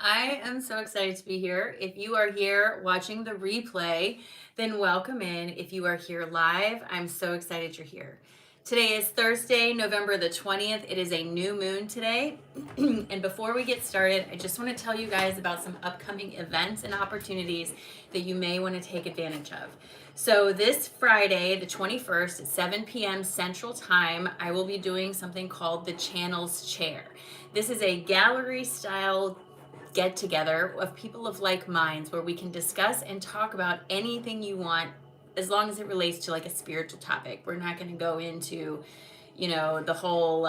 I am so excited to be here. If you are here watching the replay, then welcome in. If you are here live, I'm so excited you're here. Today is Thursday, November the 20th. It is a new moon today. And before we get started, I just want to tell you guys about some upcoming events and opportunities that you may want to take advantage of. So this Friday, the 21st at 7 p.m. Central Time, I will be doing something called the Channels Chair. This is a gallery style get together of people of like minds where we can discuss and talk about anything you want as long as it relates to like a spiritual topic. We're not going to go into, the whole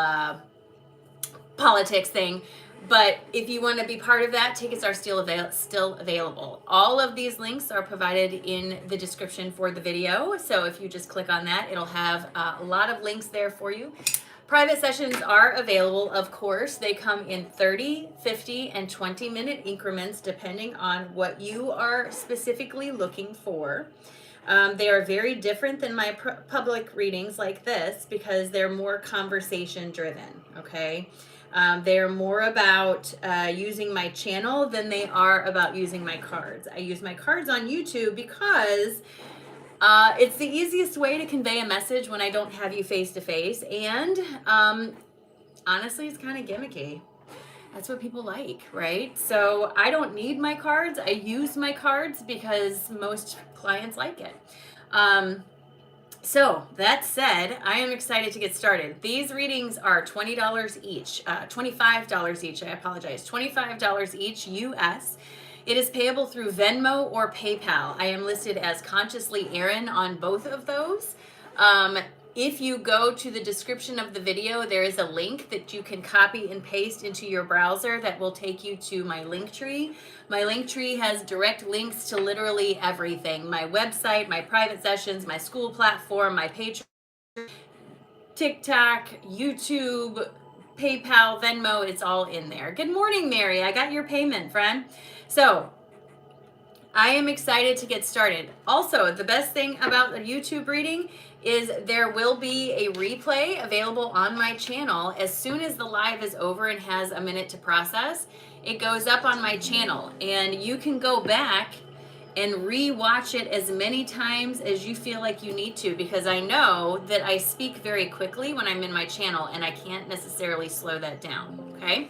politics thing. But if you want to be part of that, tickets are still available. All of these links are provided in the description for the video. So if you just click on that, it'll have a lot of links there for you. Private sessions are available, of course. They come in 30, 50, and 20-minute increments depending on what you are specifically looking for. They are very different than my public readings like this because they're more conversation driven, okay? They're more about using my channel than they are about using my cards. I use my cards on YouTube because it's the easiest way to convey a message when I don't have you face to face, and honestly, it's kind of gimmicky. That's what people like, right? So I don't need my cards. I use my cards because most clients like it. So that said, I am excited to get started. These readings are $20 each, $25 each. I apologize, $25 each US. It is payable through Venmo or PayPal. I am listed as Consciously Erin on both of those. If you go to the description of the video, there is a link that you can copy and paste into your browser that will take you to my link tree. My link tree has direct links to literally everything. My website, my private sessions, my school platform, my Patreon, TikTok, YouTube, PayPal, Venmo, it's all in there. Good morning, Mary. I got your payment, friend. So I am excited to get started. Also, the best thing about a YouTube reading is there will be a replay available on my channel. As soon as the live is over and has a minute to process, it goes up on my channel and you can go back and re-watch it as many times as you feel like you need to, because I know that I speak very quickly when I'm in my channel and I can't necessarily slow that down, okay?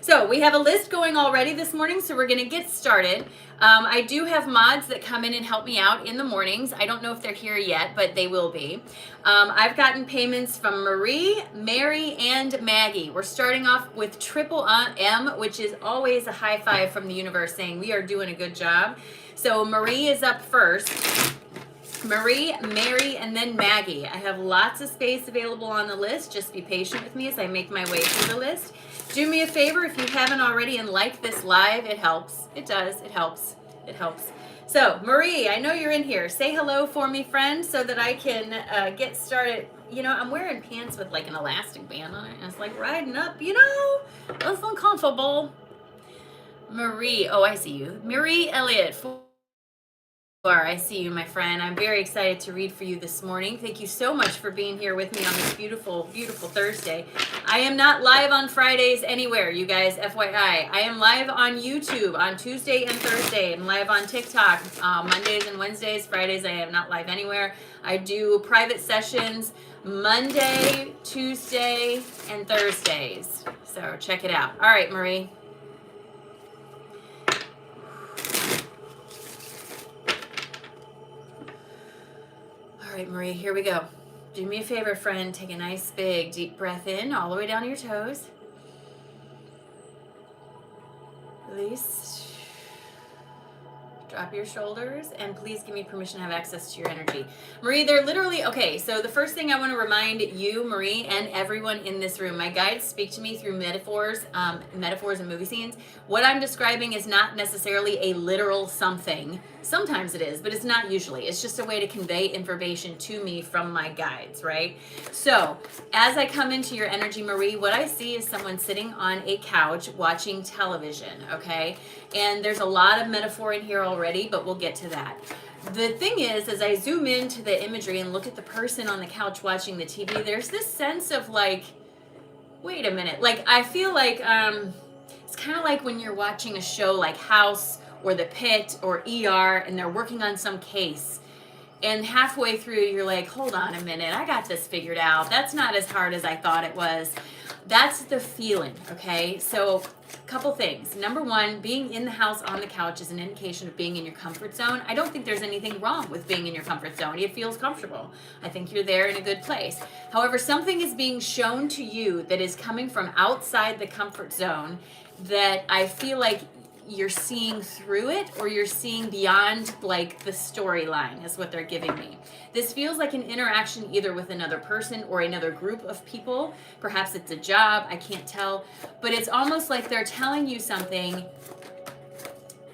So we have a list going already this morning, so we're going to get started. I do have mods that come in and help me out in the mornings. I don't know if they're here yet, but they will be. I've gotten payments from Marie, Mary, and Maggie. We're starting off with Triple M, which is always a high five from the universe saying we are doing a good job. So Marie is up first. Marie, Mary, and then Maggie. I have lots of space available on the list. Just be patient with me as I make my way through the list. Do me a favor if you haven't already and like this live. It helps. It does. It helps. It helps. So, Marie, I know you're in here. Say hello for me, friend, so that I can get started. You know, I'm wearing pants with like an elastic band on it, and it's like riding up, that's uncomfortable. Marie, oh, I see you. Marie Elliott. I see you, my friend. I'm very excited to read for you this morning. Thank you so much for being here with me on this beautiful, beautiful Thursday. I am not live on Fridays anywhere, you guys, FYI. I am live on YouTube on Tuesday and Thursday, and live on TikTok Mondays and Wednesdays. Fridays, I am not live anywhere. I do private sessions Monday, Tuesday, and Thursdays. So check it out. All right, Marie. All right, Marie, here we go. Do me a favor, friend. Take a nice, big, deep breath in all the way down to your toes. Release. Drop your shoulders, and please give me permission to have access to your energy. Marie, they're literally, okay, so the first thing I want to remind you, Marie, and everyone in this room, my guides speak to me through metaphors and movie scenes. What I'm describing is not necessarily a literal something. Sometimes it is, but it's not usually. It's just a way to convey information to me from my guides, right? So as I come into your energy, Marie, what I see is someone sitting on a couch watching television, okay? And there's a lot of metaphor in here already, but we'll get to that. The thing is, as I zoom into the imagery and look at the person on the couch watching the TV, there's this sense of like, wait a minute. Like, I feel like It's kind of like when you're watching a show like House or The Pit or ER and they're working on some case. And halfway through, you're like, hold on a minute, I got this figured out. That's not as hard as I thought it was. That's the feeling, okay? So, a couple things. Number one, being in the house on the couch is an indication of being in your comfort zone. I don't think there's anything wrong with being in your comfort zone. It feels comfortable. I think you're there in a good place. However, something is being shown to you that is coming from outside the comfort zone that I feel like you're seeing through it, or you're seeing beyond like the storyline is what they're giving me. This feels like an interaction either with another person or another group of people. Perhaps it's a job, I can't tell, but it's almost like they're telling you something.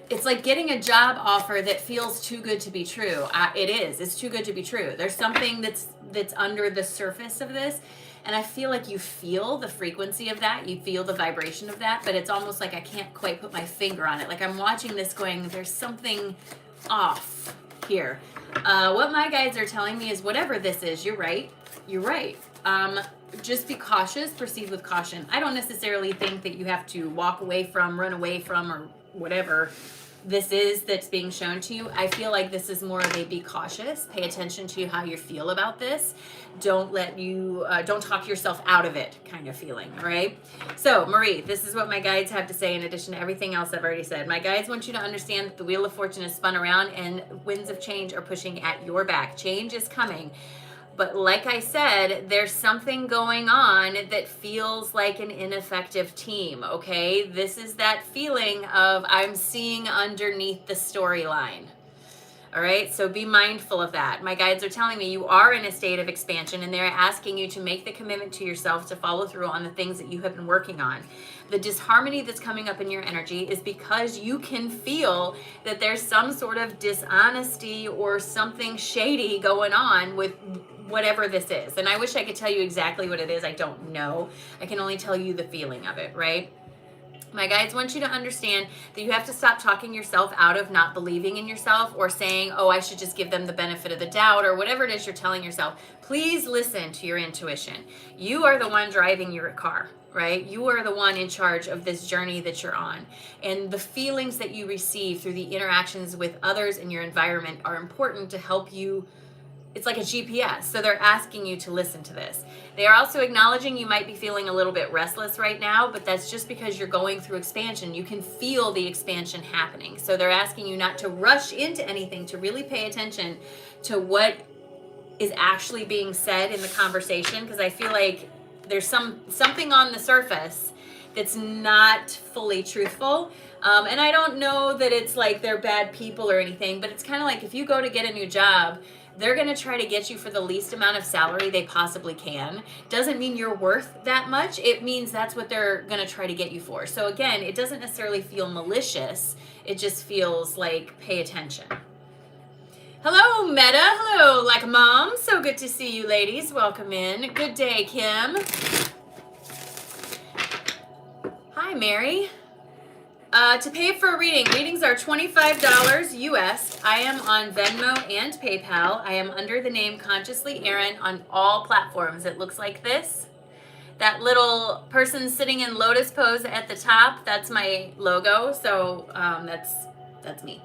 It's like getting a job offer that feels too good to be true. It is. It's too good to be true. There's something that's under the surface of this. And I feel like you feel the frequency of that. You feel the vibration of that. But it's almost like I can't quite put my finger on it. Like I'm watching this going, there's something off here. What my guides are telling me is whatever this is, you're right. You're right. Just be cautious. Proceed with caution. I don't necessarily think that you have to walk away from, run away from, or whatever this is that's being shown to you. I feel like this is more of a be cautious, pay attention to how you feel about this. Don't talk yourself out of it kind of feeling, all right? So, Marie, this is what my guides have to say in addition to everything else I've already said. My guides want you to understand that the Wheel of Fortune is spun around and winds of change are pushing at your back. Change is coming. But like I said, there's something going on that feels like an ineffective team, okay? This is that feeling of I'm seeing underneath the storyline. All right, so be mindful of that. My guides are telling me you are in a state of expansion and they're asking you to make the commitment to yourself to follow through on the things that you have been working on. The disharmony that's coming up in your energy is because you can feel that there's some sort of dishonesty or something shady going on with whatever this is. And I wish I could tell you exactly what it is. I don't know. I can only tell you the feeling of it, right? My guides want you to understand that you have to stop talking yourself out of not believing in yourself or saying, oh, I should just give them the benefit of the doubt or whatever it is you're telling yourself. Please listen to your intuition. You are the one driving your car, right? You are the one in charge of this journey that you're on. And the feelings that you receive through the interactions with others in your environment are important to help you. It's like a GPS. So they're asking you to listen to this. They are also acknowledging you might be feeling a little bit restless right now, but that's just because you're going through expansion. You can feel the expansion happening. So they're asking you not to rush into anything, to really pay attention to what is actually being said in the conversation, because I feel like there's something on the surface that's not fully truthful. And I don't know that it's like they're bad people or anything, but it's kind of like if you go to get a new job, they're going to try to get you for the least amount of salary they possibly can. Doesn't mean you're worth that much. It means that's what they're going to try to get you for. So again, it doesn't necessarily feel malicious. It just feels like pay attention. Hello, Meta. Hello, like a mom. So good to see you, ladies. Welcome in. Good day, Kim. Hi, Mary. To pay for a reading, readings are $25 US. I am on Venmo and PayPal. I am under the name Consciously Erin on all platforms. It looks like this. That little person sitting in lotus pose at the top, that's my logo. So that's me.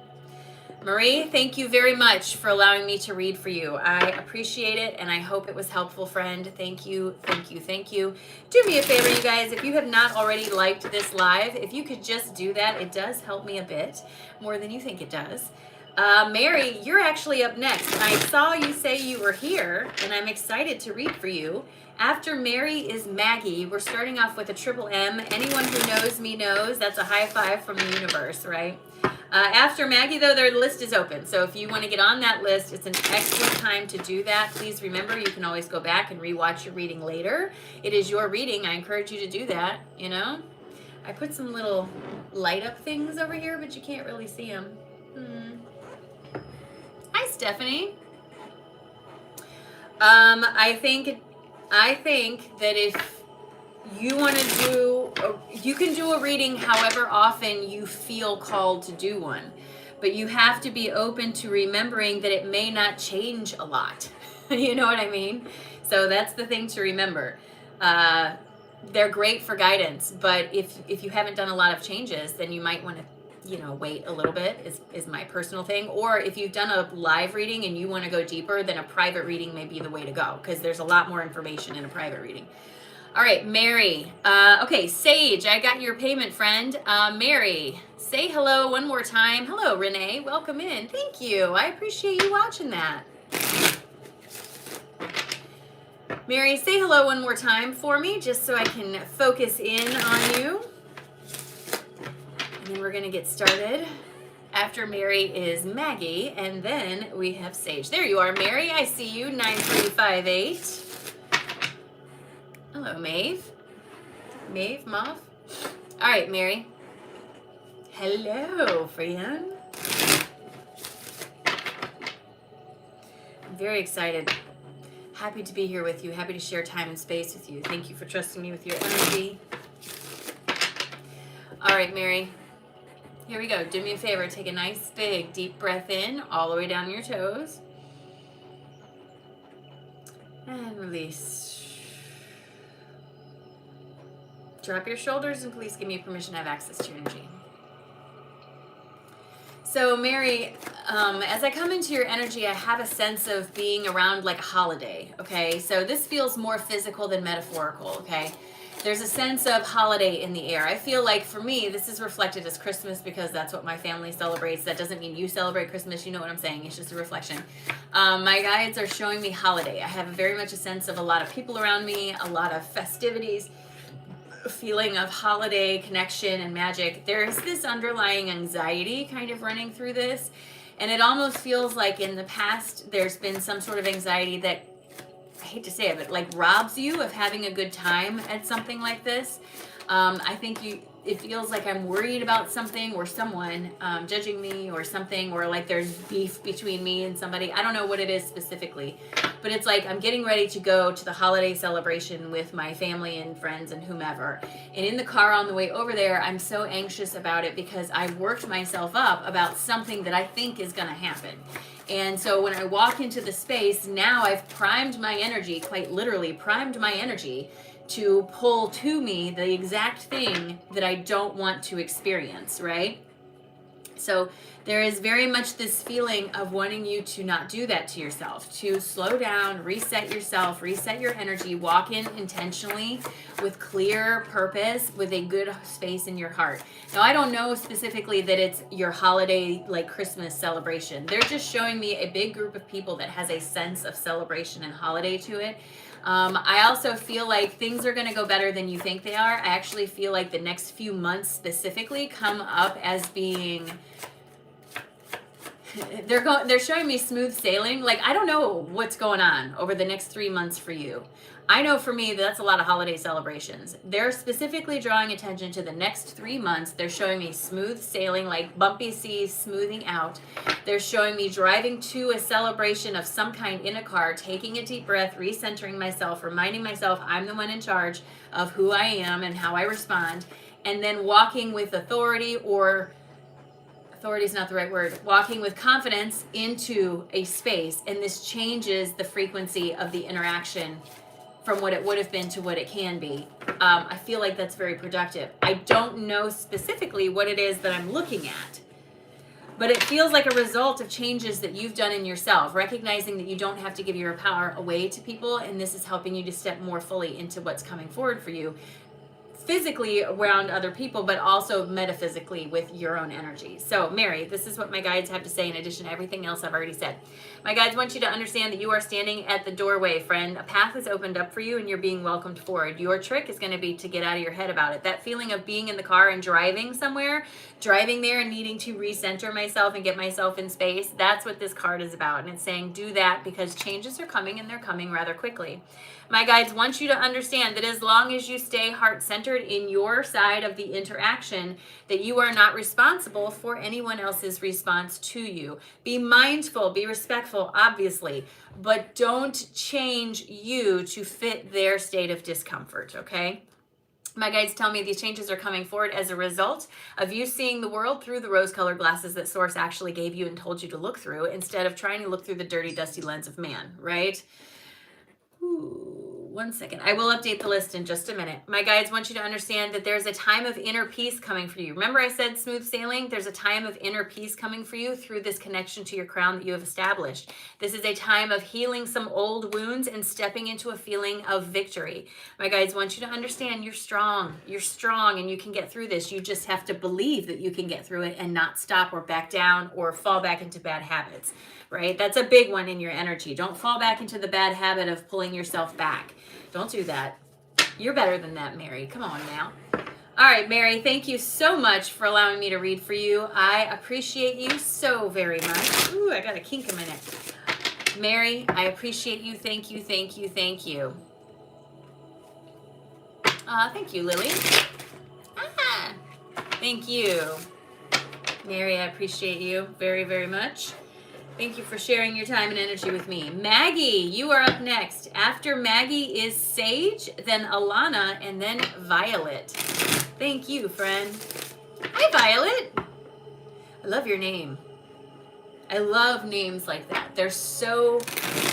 Marie, thank you very much for allowing me to read for you. I appreciate it, and I hope it was helpful, friend. Thank you, thank you, thank you. Do me a favor, you guys. If you have not already liked this live, if you could just do that, it does help me a bit, more than you think it does. Mary, you're actually up next. I saw you say you were here, and I'm excited to read for you. After Mary is Maggie. We're starting off with a triple M. Anyone who knows me knows that's a high five from the universe, right? After Maggie, though, their list is open. So if you want to get on that list, it's an excellent time to do that. Please remember, you can always go back and rewatch your reading later. It is your reading. I encourage you to do that, you know. I put some little light up things over here, but you can't really see them. Hi, Stephanie. I think that if you want to you can do a reading however often you feel called to do one, but you have to be open to remembering that it may not change a lot. You know what I mean? So that's the thing to remember. they're great for guidance, but if you haven't done a lot of changes, then you might want to, wait a little bit is my personal thing. Or if you've done a live reading and you want to go deeper, then a private reading may be the way to go, because there's a lot more information in a private reading. All right, Mary. Okay, Sage, I got your payment, friend. Mary, say hello one more time. Hello, Renee. Welcome in. Thank you. I appreciate you watching that. Mary, say hello one more time for me, just so I can focus in on you. And then we're going to get started. After Mary is Maggie, and then we have Sage. There you are, Mary. I see you, 9358. Hello, Maeve. Maeve, Mauve. All right, Mary. Hello, friend. I'm very excited. Happy to be here with you. Happy to share time and space with you. Thank you for trusting me with your energy. All right, Mary. Here we go. Do me a favor. Take a nice, big, deep breath in all the way down your toes. And release. Drop your shoulders and please give me permission to have access to your energy. So Mary, as I come into your energy, I have a sense of being around like a holiday, okay? So this feels more physical than metaphorical, okay? There's a sense of holiday in the air. I feel like for me, this is reflected as Christmas because that's what my family celebrates. That doesn't mean you celebrate Christmas. You know what I'm saying. It's just a reflection. My guides are showing me holiday. I have very much a sense of a lot of people around me, a lot of festivities, a feeling of holiday connection and magic. There's this underlying anxiety kind of running through this. And it almost feels like in the past, there's been some sort of anxiety that, I hate to say it, but like robs you of having a good time at something like this. I think it feels like I'm worried about something or someone judging me or something, or like there's beef between me and somebody. I don't know what it is specifically, but it's like I'm getting ready to go to the holiday celebration with my family and friends and whomever. And in the car on the way over there, I'm so anxious about it because I worked myself up about something that I think is going to happen. And so when I walk into the space, now I've primed my energy, quite literally primed my energy to pull to me the exact thing that I don't want to experience, right? So there is very much this feeling of wanting you to not do that to yourself, to slow down, reset yourself, reset your energy, walk in intentionally with clear purpose, with a good space in your heart. Now, I don't know specifically that it's your holiday, like Christmas celebration. They're just showing me a big group of people that has a sense of celebration and holiday to it. I also feel like things are going to go better than you think they are. I actually feel like the next few months specifically come up as being, they're showing me smooth sailing. Like, I don't know what's going on over the next 3 months for you. I know for me, that's a lot of holiday celebrations. They're specifically drawing attention to the next 3 months. They're showing me smooth sailing, like bumpy seas smoothing out. They're showing me driving to a celebration of some kind in a car, taking a deep breath, recentering myself, reminding myself I'm the one in charge of who I am and how I respond, and then walking with authority, or authority is not the right word, walking with confidence into a space. And this changes the frequency of the interaction from what it would have been to what it can be. I feel like that's very productive. I don't know specifically what it is that I'm looking at, but it feels like a result of changes that you've done in yourself, recognizing that you don't have to give your power away to people, and this is helping you to step more fully into what's coming forward for you, physically around other people, but also metaphysically with your own energy. So, Mary, this is what my guides have to say in addition to everything else I've already said. My guides want you to understand that you are standing at the doorway, friend. A path is opened up for you and you're being welcomed forward. Your trick is going to be to get out of your head about it. That feeling of being in the car and driving somewhere, driving there and needing to recenter myself and get myself in space, that's what this card is about. And it's saying do that because changes are coming, and they're coming rather quickly. My guides want you to understand that as long as you stay heart-centered in your side of the interaction, that you are not responsible for anyone else's response to you. Be mindful, be respectful, obviously, but don't change you to fit their state of discomfort, okay? My guides tell me these changes are coming forward as a result of you seeing the world through the rose-colored glasses that Source actually gave you and told you to look through, instead of trying to look through the dirty, dusty lens of man, right? Ooh. one second. I will update the list in just a minute. My guides want you to understand that there's a time of inner peace coming for you. Remember I said smooth sailing? There's a time of inner peace coming for you through this connection to your crown that you have established. This is a time of healing some old wounds and stepping into a feeling of victory. My guides want you to understand you're strong. You're strong and you can get through this. You just have to believe that you can get through it and not stop or back down or fall back into bad habits. Right? That's a big one in your energy. Don't fall back into the bad habit of pulling yourself back. Don't do that. You're better than that, Mary. Come on now. All right, Mary, thank you so much for allowing me to read for you. I appreciate you so very much. Ooh, I got a kink in my neck. Mary, I appreciate you. Thank you, thank you, thank you. Thank you, Lily. Thank you. Mary, I appreciate you very, very much. Thank you for sharing your time and energy with me. Maggie, you are up next. After Maggie is Sage, then Alana, and then Violet. Thank you, friend. Hi, Violet. I love your name. I love names like that. They're so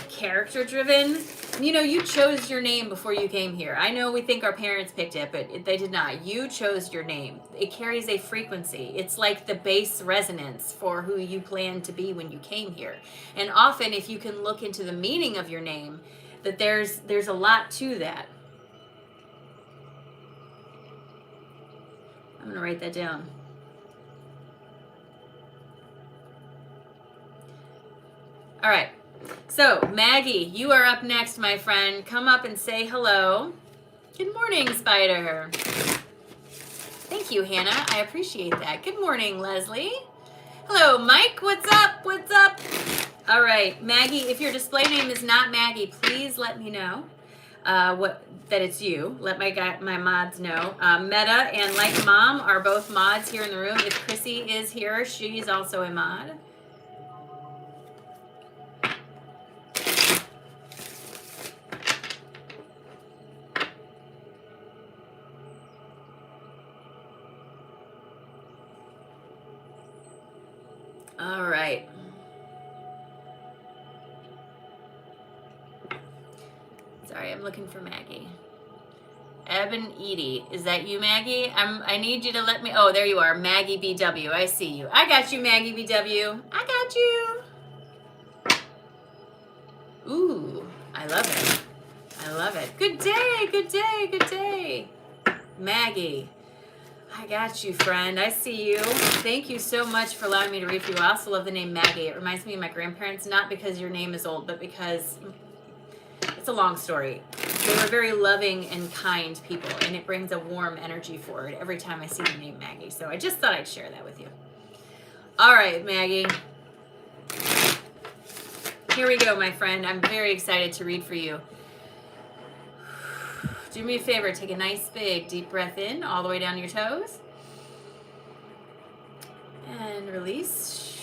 character driven. You know, you chose your name before you came here. I know we think our parents picked it, but they did not. You chose your name. It carries a frequency. It's like the base resonance for who you planned to be when you came here. And often, if you can look into the meaning of your name, that there's a lot to that. I'm going to write that down. All right. So, Maggie, you are up next, my friend. Come up and say hello. Good morning, Spider. Thank you, Hannah. I appreciate that. Good morning, Leslie. Hello, Mike. What's up? What's up? All right, Maggie, if your display name is not Maggie, please let me know that it's you. Let my mods know. Meta and Like Mom are both mods here in the room. If Chrissy is here, she's also a mod. All right. Sorry, I'm looking for Maggie. Eben Edie. Is that you, Maggie? I need you to let me... Oh, there you are. Maggie BW. I see you. I got you, Maggie BW. I got you. Ooh, I love it. I love it. Good day, good day, good day. Maggie. I got you, friend. I see you. Thank you so much for allowing me to read for you. I also love the name Maggie. It reminds me of my grandparents, not because your name is old, but because it's a long story. They were very loving and kind people, and it brings a warm energy forward every time I see the name Maggie. So I just thought I'd share that with you. All right, Maggie. Here we go, my friend. I'm very excited to read for you. Do me a favor, take a nice big deep breath in all the way down your toes. And release.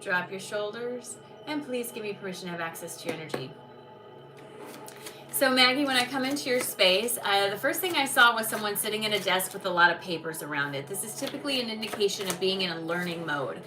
Drop your shoulders. And please give me permission to have access to your energy. So Maggie, when I come into your space, the first thing I saw was someone sitting at a desk with a lot of papers around it. This is typically an indication of being in a learning mode.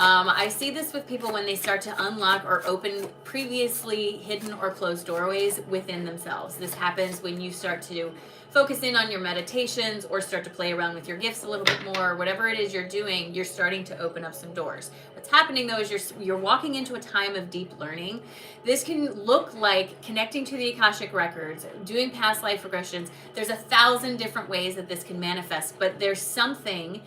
I see this with people when they start to unlock or open previously hidden or closed doorways within themselves. This happens when you start to focus in on your meditations or start to play around with your gifts a little bit more. Whatever it is you're doing, you're starting to open up some doors. What's happening though is you're walking into a time of deep learning. This can look like connecting to the Akashic records, doing past life regressions. There's 1,000 different ways that this can manifest, but there's something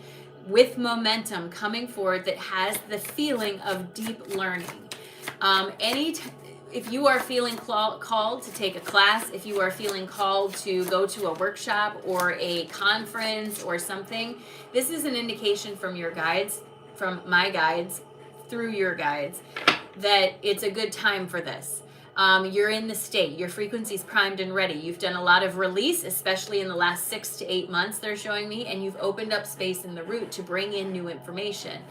with momentum coming forward that has the feeling of deep learning. If you are feeling called to take a class, if you are feeling called to go to a workshop or a conference or something, this is an indication from your guides, from my guides, through your guides, that it's a good time for this. You're in the state, your frequency's primed and ready. You've done a lot of release, especially in the last 6 to 8 months, they're showing me, and you've opened up space in the root to bring in new information.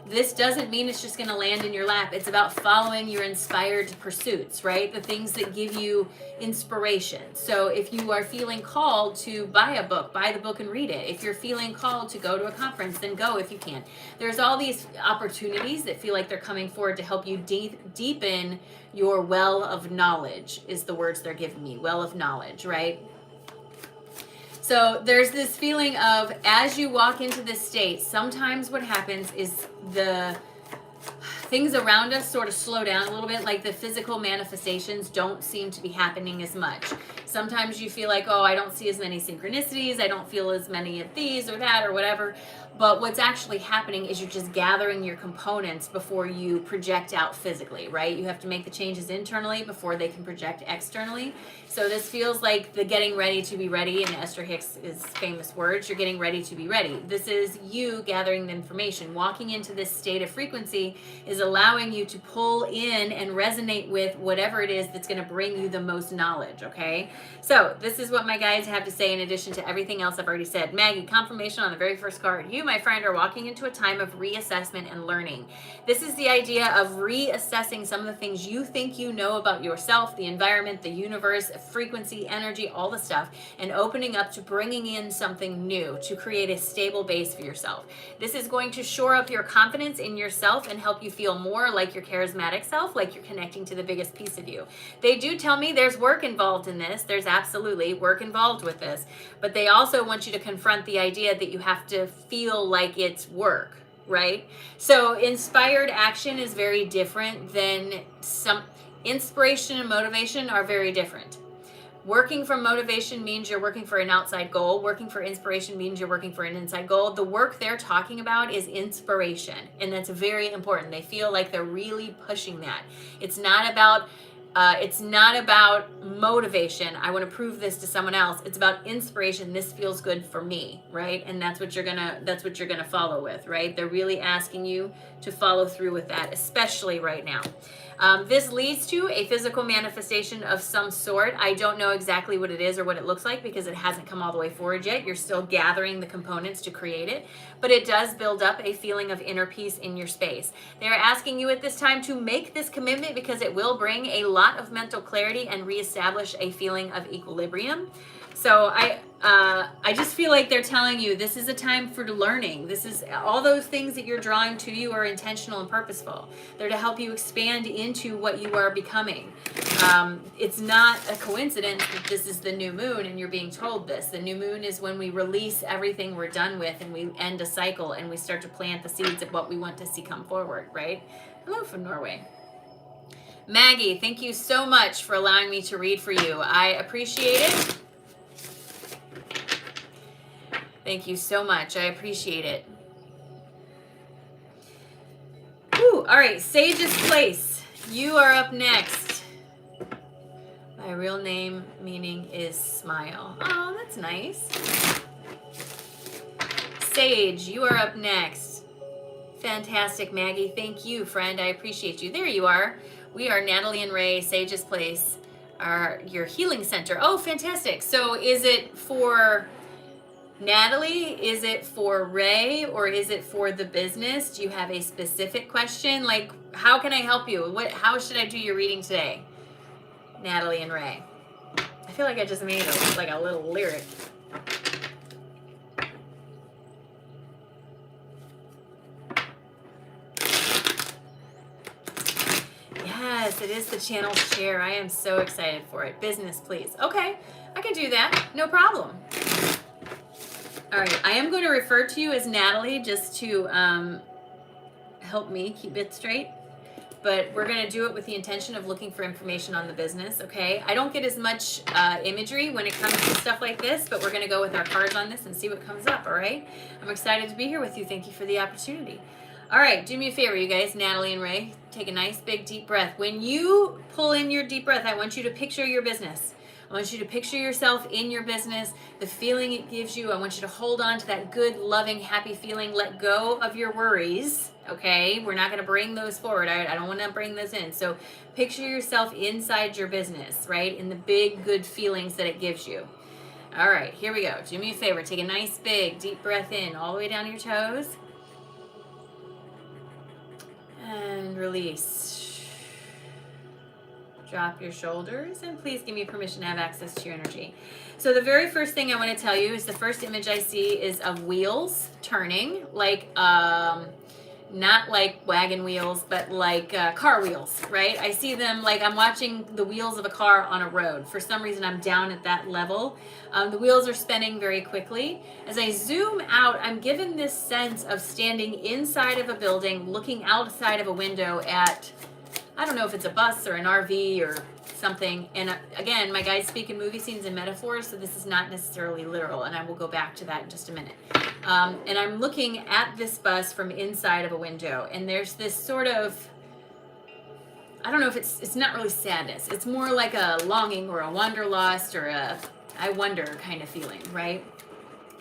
This doesn't mean it's just going to land in your lap. It's about following your inspired pursuits, right? The things that give you inspiration. So if you are feeling called to buy a book, buy the book and read it. If you're feeling called to go to a conference, then go if you can. There's all these opportunities that feel like they're coming forward to help you deepen your well of knowledge is the words they're giving me. Well of knowledge, right? So there's this feeling of, as you walk into this state, sometimes what happens is the things around us sort of slow down a little bit, like the physical manifestations don't seem to be happening as much. Sometimes you feel like, oh, I don't see as many synchronicities, I don't feel as many of these or that or whatever. But what's actually happening is you're just gathering your components before you project out physically, right? You have to make the changes internally before they can project externally. So this feels like the getting ready to be ready, in Esther Hicks' famous words, you're getting ready to be ready. This is you gathering the information. Walking into this state of frequency is allowing you to pull in and resonate with whatever it is that's going to bring you the most knowledge, okay? So this is what my guides have to say in addition to everything else I've already said. Maggie, confirmation on the very first card. You, my friend, are walking into a time of reassessment and learning. This is the idea of reassessing some of the things you think you know about yourself, the environment, the universe, frequency, energy, all the stuff, and opening up to bringing in something new to create a stable base for yourself. This is going to shore up your confidence in yourself and help you feel more like your charismatic self, like you're connecting to the biggest piece of you. They do tell me there's work involved in this. There's absolutely work involved with this, but they also want you to confront the idea that you have to feel like it's work, right? So inspired action is very different than some inspiration and motivation are very different. Working for motivation means you're working for an outside goal. Working for inspiration means you're working for an inside goal. The work they're talking about is inspiration, and that's very important. They feel like they're really pushing that. It's not about motivation. I want to prove this to someone else. It's about inspiration. This feels good for me, right? And that's what you're gonna follow with, right? They're really asking you to follow through with that, especially right now. This leads to a physical manifestation of some sort. I don't know exactly what it is or what it looks like because it hasn't come all the way forward yet. You're still gathering the components to create it, but it does build up a feeling of inner peace in your space. They're asking you at this time to make this commitment because it will bring a lot of mental clarity and reestablish a feeling of equilibrium. So I just feel like they're telling you this is a time for learning. This is all those things that you're drawing to you are intentional and purposeful. They're to help you expand into what you are becoming. It's not a coincidence that this is the new moon and you're being told this. The new moon is when we release everything we're done with and we end a cycle and we start to plant the seeds of what we want to see come forward, right? Hello from Norway. Maggie, thank you so much for allowing me to read for you. I appreciate it. Thank you so much. I appreciate it. Whew. All right, Sage's Place. You are up next. My real name meaning is smile. Oh, that's nice. Sage, you are up next. Fantastic, Maggie. Thank you, friend. I appreciate you. There you are. We are Natalie and Ray, Sage's Place, your healing center. Oh, fantastic. So is it for Natalie, is it for Ray, or is it for the business? Do you have a specific question? Like, how can I help you? How should I do your reading today? Natalie and Ray. I feel like I just made a little lyric. Yes, it is the channel share. I am so excited for it. Business, please. Okay, I can do that. No problem. All right, I am going to refer to you as Natalie just to help me keep it straight. But we're going to do it with the intention of looking for information on the business, okay? I don't get as much imagery when it comes to stuff like this, but we're going to go with our cards on this and see what comes up, all right? I'm excited to be here with you. Thank you for the opportunity. All right, do me a favor, you guys, Natalie and Ray. Take a nice, big, deep breath. When you pull in your deep breath, I want you to picture your business. I want you to picture yourself in your business, the feeling it gives you. I want you to hold on to that good, loving, happy feeling. Let go of your worries, okay? We're not going to bring those forward. I don't want to bring those in. So picture yourself inside your business, right? In the big, good feelings that it gives you. All right, here we go. Do me a favor. Take a nice, big, deep breath in all the way down your toes. And release. Drop your shoulders, and please give me permission to have access to your energy. So the very first thing I want to tell you is the first image I see is of wheels turning, like not like wagon wheels, but like car wheels, right? I see them like I'm watching the wheels of a car on a road. For some reason, I'm down at that level. The wheels are spinning very quickly. As I zoom out, I'm given this sense of standing inside of a building, looking outside of a window at, I don't know if it's a bus or an RV or something. And again, my guys speak in movie scenes and metaphors, so this is not necessarily literal, and I will go back to that in just a minute. And I'm looking at this bus from inside of a window, and there's this sort of, I don't know if it's not really sadness. It's more like a longing or a wanderlust or a I wonder kind of feeling, right?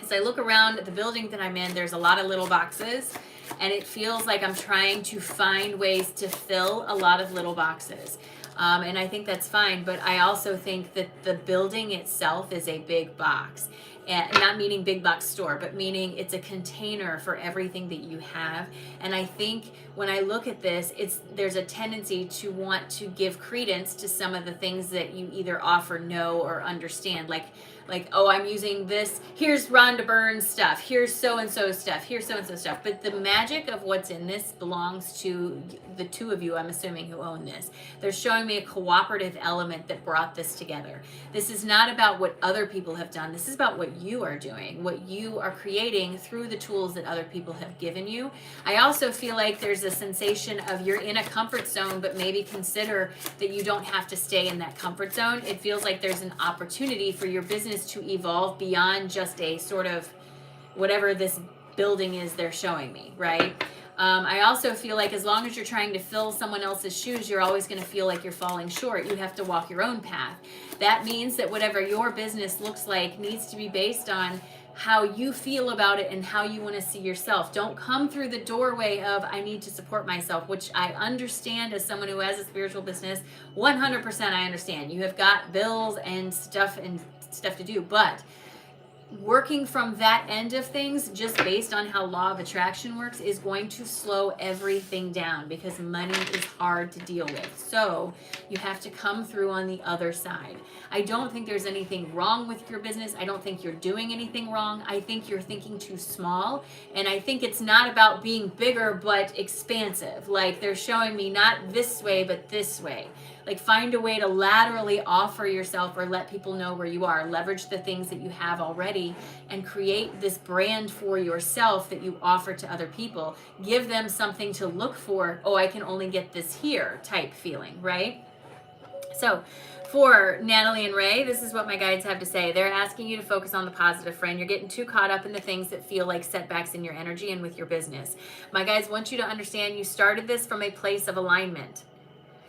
As I look around the building that I'm in, there's a lot of little boxes, and it feels like I'm trying to find ways to fill a lot of little boxes. And I think that's fine, but I also think that the building itself is a big box. And not meaning big box store, but meaning it's a container for everything that you have. And I think when I look at this, there's a tendency to want to give credence to some of the things that you either offer, know, or understand. Like, oh, I'm using this. Here's Rhonda Byrne's stuff. Here's so-and-so stuff. Here's so-and-so stuff. But the magic of what's in this belongs to the two of you, I'm assuming, who own this. They're showing me a cooperative element that brought this together. This is not about what other people have done. This is about what you are doing, what you are creating through the tools that other people have given you. I also feel like there's a sensation of you're in a comfort zone, but maybe consider that you don't have to stay in that comfort zone. It feels like there's an opportunity for your business to evolve beyond just a sort of whatever this building is they're showing me, right? I also feel like as long as you're trying to fill someone else's shoes, you're always going to feel like you're falling short. You have to walk your own path. That means that whatever your business looks like needs to be based on how you feel about it and how you want to see yourself. Don't come through the doorway of I need to support myself, which I understand as someone who has a spiritual business. 100% I understand. You have got bills and stuff to do, but working from that end of things just based on how law of attraction works is going to slow everything down because money is hard to deal with. So you have to come through on the other side. I don't think there's anything wrong with your business. I don't think you're doing anything wrong. I think you're thinking too small, and I think it's not about being bigger but expansive. Like they're showing me not this way but this way. Like find a way to laterally offer yourself or let people know where you are. Leverage the things that you have already and create this brand for yourself that you offer to other people. Give them something to look for. Oh, I can only get this here type feeling, right? So for Natalie and Ray, this is what my guides have to say. They're asking you to focus on the positive, friend. You're getting too caught up in the things that feel like setbacks in your energy and with your business. My guides want you to understand you started this from a place of alignment.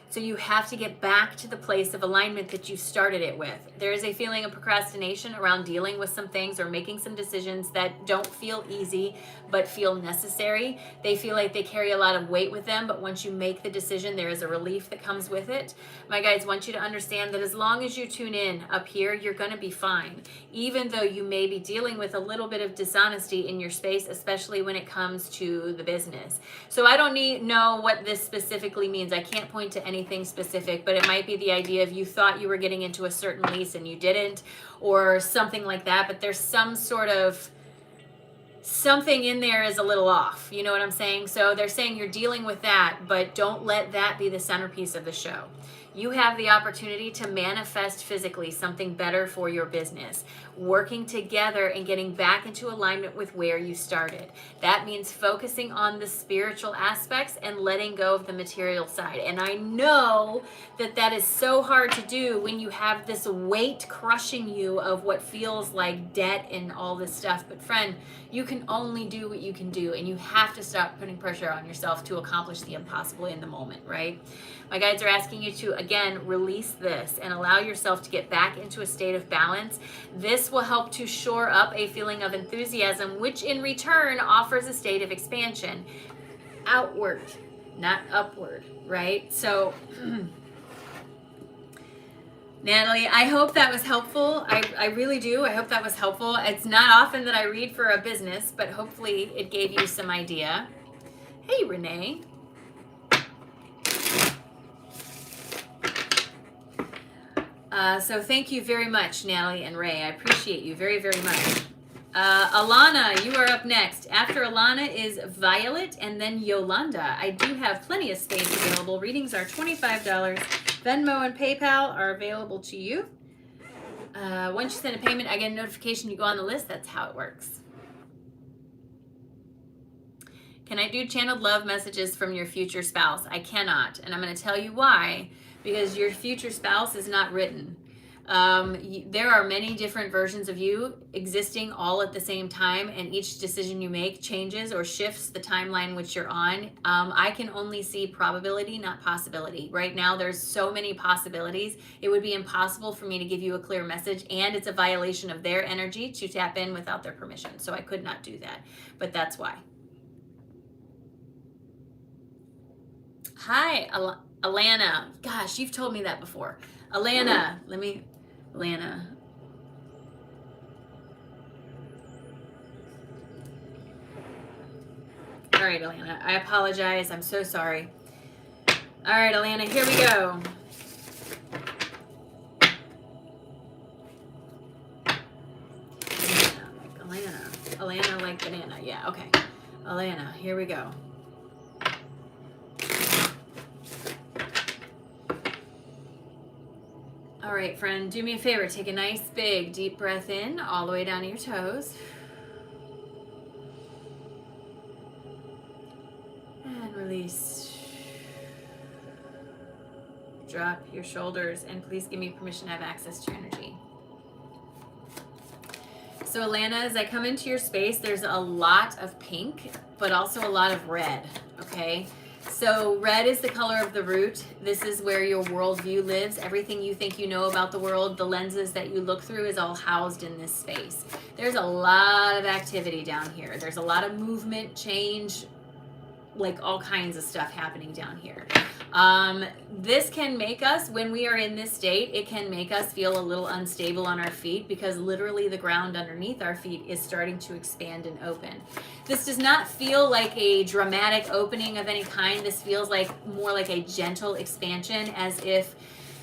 So you have to get back to the place of alignment that you started it with. There is a feeling of procrastination around dealing with some things or making some decisions that don't feel easy but feel necessary. They feel like they carry a lot of weight with them, but once you make the decision, there is a relief that comes with it. My guides want you to understand that as long as you tune in up here, you're going to be fine, even though you may be dealing with a little bit of dishonesty in your space, especially when it comes to the business. So I don't know what this specifically means. I can't point to anything specific, but it might be the idea of you thought you were getting into a certain lease and you didn't, or something like that, but there's some sort of something in there is a little off. You know what I'm saying? So they're saying you're dealing with that, but don't let that be the centerpiece of the show. You have the opportunity to manifest physically something better for your business, working together and getting back into alignment with where you started. That means focusing on the spiritual aspects and letting go of the material side. And I know that that is so hard to do when you have this weight crushing you of what feels like debt and all this stuff. But friend, you can only do what you can do, and you have to stop putting pressure on yourself to accomplish the impossible in the moment, right? My guides are asking you to, again, release this and allow yourself to get back into a state of balance. This will help to shore up a feeling of enthusiasm, which in return offers a state of expansion. Outward, not upward, right? So, Natalie, I hope that was helpful. I really do. I hope that was helpful. It's not often that I read for a business, but hopefully it gave you some idea. Hey, Renee. So thank you very much, Natalie and Ray. I appreciate you very, very much. Alana, you are up next. After Alana is Violet and then Yolanda. I do have plenty of space available. Readings are $25. Venmo and PayPal are available to you. Once you send a payment, I get a notification, you go on the list. That's how it works. Can I do channeled love messages from your future spouse? I cannot, and I'm going to tell you why. Because your future spouse is not written. There are many different versions of you existing all at the same time, and each decision you make changes or shifts the timeline which you're on. I can only see probability, not possibility. Right now, there's so many possibilities. It would be impossible for me to give you a clear message, and it's a violation of their energy to tap in without their permission. So I could not do that, but that's why. Hi, Alana. Gosh, you've told me that before. Alana, Alana. All right, Alana, I apologize. I'm so sorry. All right, Alana, here we go. Alana like banana. Yeah, okay. Alana, here we go. All right, friend, do me a favor. Take a nice, big, deep breath in all the way down to your toes. And release. Drop your shoulders, and please give me permission to have access to your energy. So, Alana, as I come into your space, there's a lot of pink, but also a lot of red, okay? So red is the color of the root. This is where your worldview lives. Everything you think you know about the world, the lenses that you look through, is all housed in this space. There's a lot of activity down here. There's a lot of movement, change, like all kinds of stuff happening down here. This can make us, when we are in this state, it can make us feel a little unstable on our feet, because literally the ground underneath our feet is starting to expand and open. This does not feel like a dramatic opening of any kind. This feels like more like a gentle expansion, as if,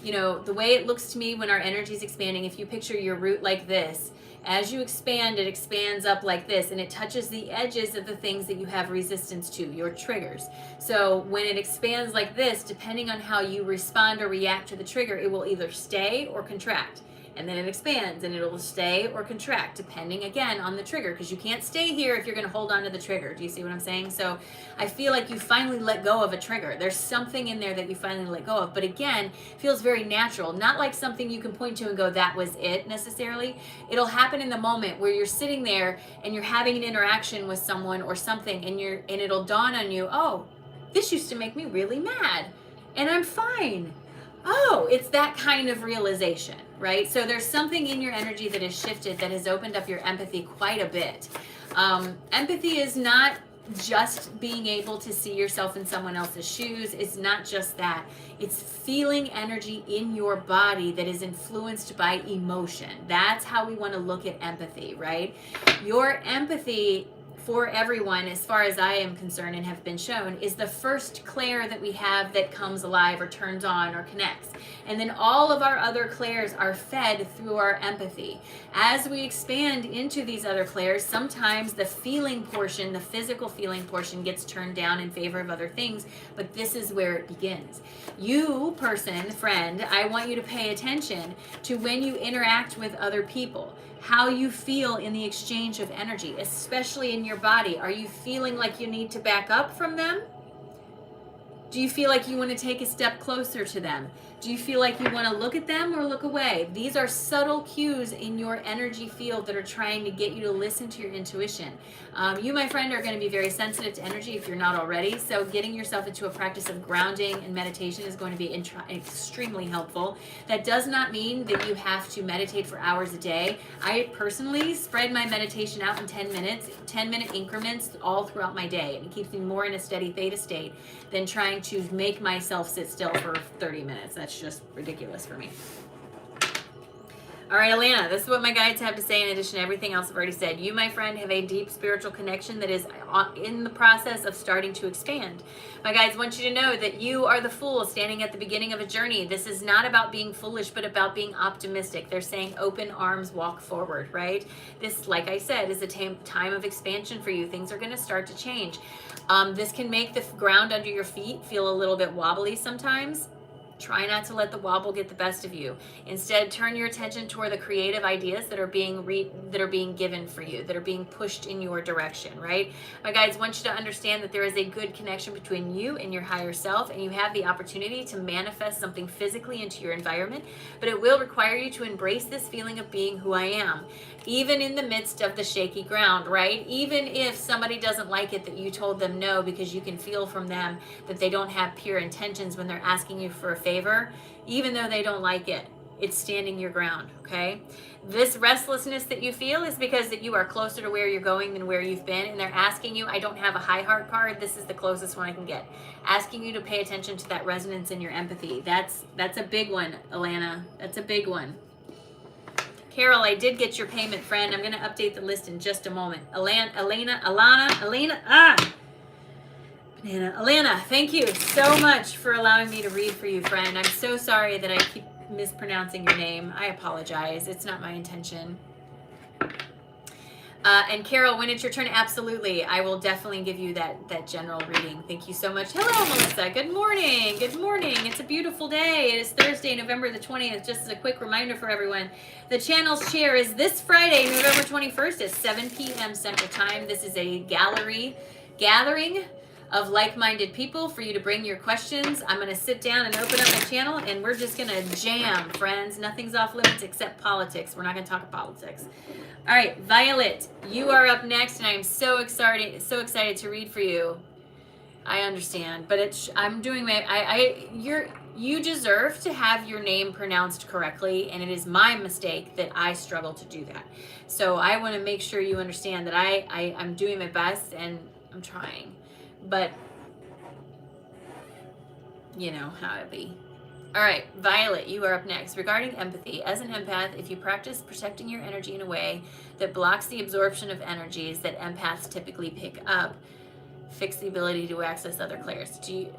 you know, the way it looks to me when our energy is expanding, if you picture your root like this, as you expand, it expands up like this, and it touches the edges of the things that you have resistance to, your triggers. So when it expands like this, depending on how you respond or react to the trigger, it will either stay or contract. And then it expands, and it'll stay or contract, depending, again, on the trigger, because you can't stay here if you're going to hold on to the trigger. Do you see what I'm saying? So I feel like you finally let go of a trigger. There's something in there that you finally let go of. But again, feels very natural. Not like something you can point to and go, that was it, necessarily. It'll happen in the moment where you're sitting there and you're having an interaction with someone or something, and it'll dawn on you, oh, this used to make me really mad, and I'm fine. Oh, it's that kind of realization, right? So there's something in your energy that has shifted, that has opened up your empathy quite a bit. Empathy is not just being able to see yourself in someone else's shoes. It's not just that. It's feeling energy in your body that is influenced by emotion. That's how we want to look at empathy, right? Your empathy, for everyone, as far as I am concerned and have been shown, is the first clair that we have that comes alive or turns on or connects. And then all of our other clairs are fed through our empathy. As we expand into these other clairs, sometimes the feeling portion, the physical feeling portion, gets turned down in favor of other things, but this is where it begins. You, person, friend, I want you to pay attention to when you interact with other people, how you feel in the exchange of energy, especially in your body. Are you feeling like you need to back up from them? Do you feel like you want to take a step closer to them? Do you feel like you want to look at them or look away? These are subtle cues in your energy field that are trying to get you to listen to your intuition. You, my friend, are going to be very sensitive to energy if you're not already. So getting yourself into a practice of grounding and meditation is going to be extremely helpful. That does not mean that you have to meditate for hours a day. I personally spread my meditation out in 10 minutes, 10-minute increments all throughout my day. And it keeps me more in a steady theta state than trying to make myself sit still for 30 minutes. That's just ridiculous for me. All right, Alana, this is what my guides have to say in addition to everything else I've already said. You, my friend, have a deep spiritual connection that is in the process of starting to expand. My guides want you to know that you are the fool standing at the beginning of a journey. This is not about being foolish, but about being optimistic. They're saying open arms, walk forward, right? This, like I said, is a time of expansion for you. Things are going to start to change. This can make the ground under your feet feel a little bit wobbly sometimes. Try not to let the wobble get the best of you. Instead, turn your attention toward the creative ideas that are being given for you, that are being pushed in your direction, right? My guides want you to understand that there is a good connection between you and your higher self, and you have the opportunity to manifest something physically into your environment, but it will require you to embrace this feeling of being who I am, even in the midst of the shaky ground, right? Even if somebody doesn't like it that you told them no, because you can feel from them that they don't have pure intentions when they're asking you for a favor, even though they don't like it, it's standing your ground, okay? This restlessness that you feel is because that you are closer to where you're going than where you've been, and they're asking you, I don't have a high heart card, this is the closest one I can get, asking you to pay attention to that resonance in your empathy. That's a big one, Alana. That's a big one. Carol, I did get your payment, friend. I'm going to update the list in just a moment. Alana, thank you so much for allowing me to read for you, friend. I'm so sorry that I keep mispronouncing your name. I apologize. It's not my intention. And Carol, when it's your turn, absolutely, I will definitely give you that general reading. Thank you so much. Hello, Melissa. Good morning. Good morning. It's a beautiful day. It is Thursday, November the 20th. Just as a quick reminder for everyone, the channel's chair is this Friday, November 21st at 7 p.m. Central Time. This is a gathering of like-minded people for you to bring your questions. I'm going to sit down and open up my channel, and we're just going to jam, friends. Nothing's off limits except politics. We're not going to talk politics. All right, Violet, you are up next, and I am so excited to read for you. I understand, but I'm doing my you deserve to have your name pronounced correctly, and it is my mistake that I struggle to do that. So I want to make sure you understand that I'm doing my best and I'm trying, but you know how it be. All right, Violet, you are up next. Regarding empathy, as an empath, if you practice protecting your energy in a way that blocks the absorption of energies that empaths typically pick up, fix the ability to access other clairs. Hey,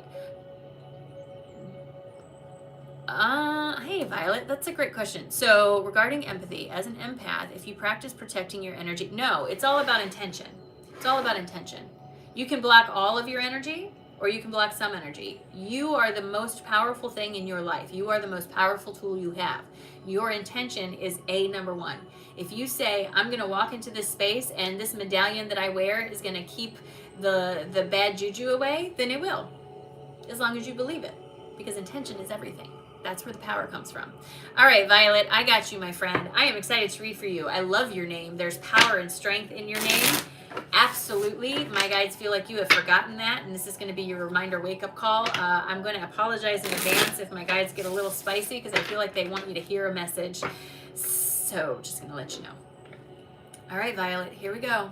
Violet, that's a great question. So regarding empathy, as an empath, if you practice protecting your energy, no, it's all about intention. It's all about intention. You can block all of your energy, or you can block some energy. You are the most powerful thing in your life. You are the most powerful tool you have. Your intention is number one. If you say, I'm going to walk into this space and this medallion that I wear is going to keep the bad juju away, then it will, as long as you believe it, because intention is everything. That's where the power comes from. All right, Violet, I got you, my friend. I am excited to read for you. I love your name. There's power and strength in your name. Absolutely. My guides feel like you have forgotten that, and this is going to be your reminder wake-up call. I'm going to apologize in advance if my guides get a little spicy, because I feel like they want you to hear a message. So just going to let you know. All right, Violet, here we go.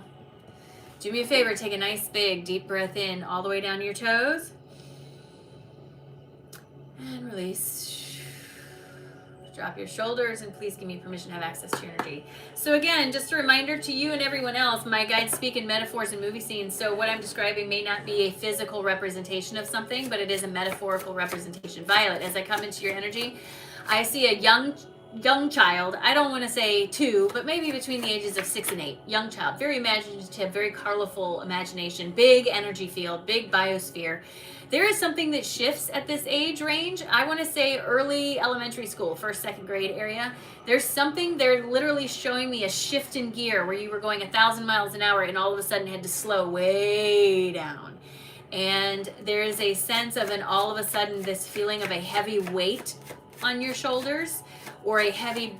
Do me a favor, take a nice big deep breath in all the way down to your toes. And release. Drop your shoulders, and please give me permission to have access to your energy. So again, just a reminder to you and everyone else, my guides speak in metaphors and movie scenes, so what I'm describing may not be a physical representation of something, but it is a metaphorical representation. Violet, as I come into your energy, I see a young child. I don't want to say 2, but maybe between the ages of 6 and 8. Young child, very imaginative, very colorful imagination, big energy field, big biosphere. There is something that shifts at this age range. I want to say early elementary school, 1st, 2nd grade area. There's something, they're literally showing me a shift in gear where you were going 1,000 miles an hour and all of a sudden had to slow way down. And there is a sense of all of a sudden this feeling of a heavy weight on your shoulders, or a heavy,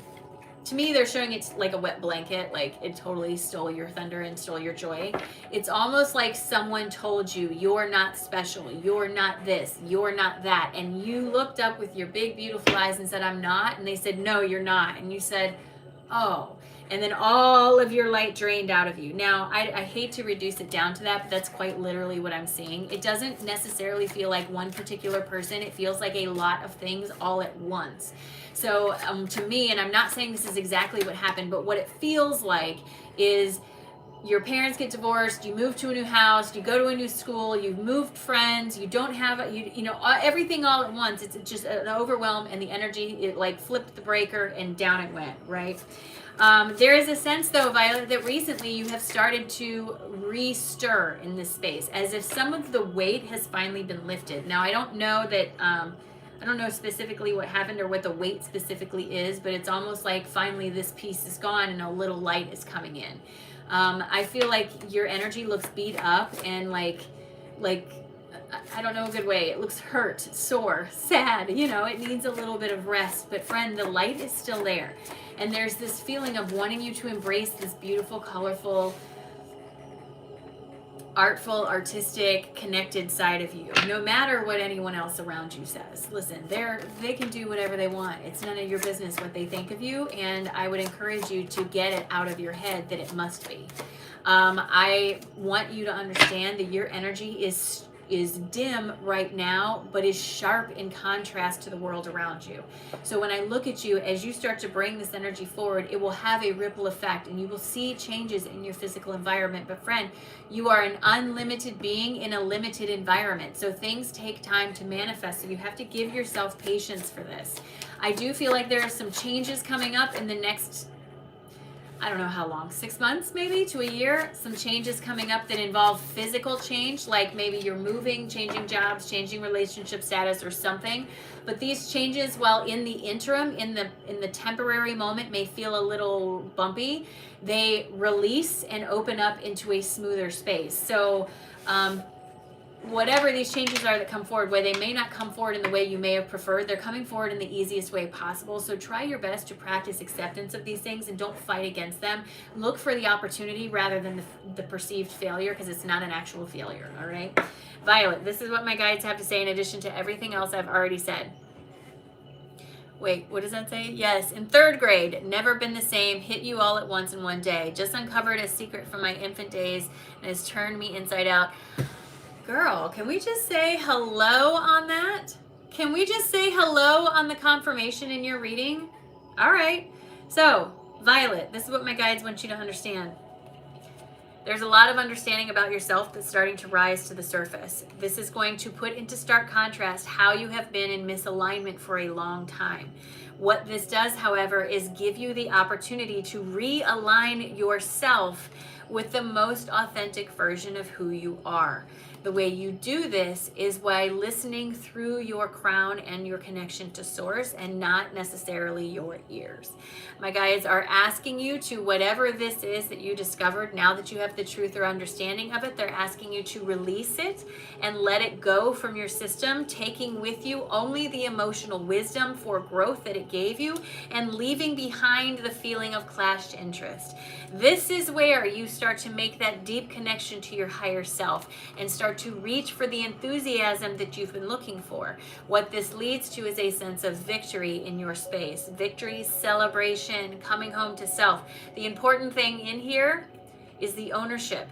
to me they're showing it like a wet blanket, like it totally stole your thunder and stole your joy. It's almost like someone told you, you're not special, you're not this, you're not that, and you looked up with your big beautiful eyes and said, I'm not, and they said, no, you're not, and you said, oh, and then all of your light drained out of you. Now, I hate to reduce it down to that, but that's quite literally what I'm seeing. It doesn't necessarily feel like one particular person. It feels like a lot of things all at once. So to me, and I'm not saying this is exactly what happened, but what it feels like is your parents get divorced, you move to a new house, you go to a new school, you've moved friends, you don't have, you know, everything all at once. It's just an overwhelm, and the energy, it like flipped the breaker and down it went, right? There is a sense, though, Violet, that recently you have started to re-stir in this space, as if some of the weight has finally been lifted. Now, I don't know that, I don't know specifically what happened or what the weight specifically is, but it's almost like finally this piece is gone and a little light is coming in. I feel like your energy looks beat up and like I don't know a good way. It looks hurt, sore, sad. You know, it needs a little bit of rest. But friend, the light is still there. And there's this feeling of wanting you to embrace this beautiful, colorful, artful, artistic, connected side of you, no matter what anyone else around you says. Listen, they can do whatever they want. It's none of your business what they think of you, and I would encourage you to get it out of your head that it must be. I want you to understand that your energy is dim right now, but is sharp in contrast to the world around you. So when I look at you, as you start to bring this energy forward, it will have a ripple effect, and you will see changes in your physical environment. But friend, you are an unlimited being in a limited environment. So things take time to manifest. So you have to give yourself patience for this. I do feel like there are some changes coming up in the next, I don't know how long, 6 months maybe to a year, some changes coming up that involve physical change, like maybe you're moving, changing jobs, changing relationship status or something. But these changes, while in the interim, in the temporary moment, may feel a little bumpy, they release and open up into a smoother space. So whatever these changes are that come forward, where they may not come forward in the way you may have preferred, they're coming forward in the easiest way possible. So try your best to practice acceptance of these things and don't fight against them. Look for the opportunity rather than the perceived failure, because it's not an actual failure, all right? Violet, this is what my guides have to say in addition to everything else I've already said. Wait, what does that say? Yes, in 3rd grade, never been the same, hit you all at once in one day. Just uncovered a secret from my infant days and has turned me inside out. Girl, can we just say hello on that? Can we just say hello on the confirmation in your reading? All right. So, Violet, this is what my guides want you to understand. There's a lot of understanding about yourself that's starting to rise to the surface. This is going to put into stark contrast how you have been in misalignment for a long time. What this does, however, is give you the opportunity to realign yourself with the most authentic version of who you are. The way you do this is by listening through your crown and your connection to source, and not necessarily your ears. My guides are asking you to, whatever this is that you discovered, now that you have the truth or understanding of it, they're asking you to release it and let it go from your system, taking with you only the emotional wisdom for growth that it gave you, and leaving behind the feeling of clashed interest. This is where you start to make that deep connection to your higher self and start to reach for the enthusiasm that you've been looking for. What this leads to is a sense of victory in your space. Victory, celebration, coming home to self. The important thing in here is the ownership.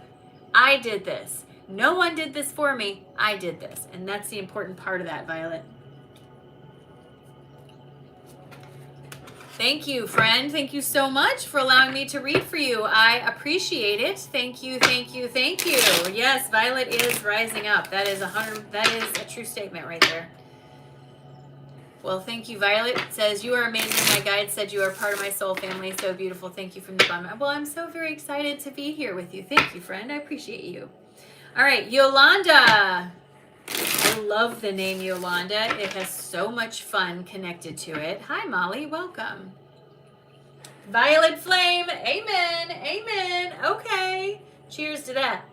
I did this. No one did this for me. I did this. And that's the important part of that, Violet. Thank you, friend. Thank you so much for allowing me to read for you. I appreciate it. Thank you, thank you, thank you. Yes, Violet is rising up. That is a true statement right there. Well, thank you, Violet. It says, you are amazing. My guide said you are part of my soul family. So beautiful. Thank you from the bottom. Well, I'm so very excited to be here with you. Thank you, friend. I appreciate you. All right, Yolanda. I love the name Yolanda. It has so much fun connected to it. Hi, Molly. Welcome. Violet Flame. Amen. Amen. Okay. Cheers to that.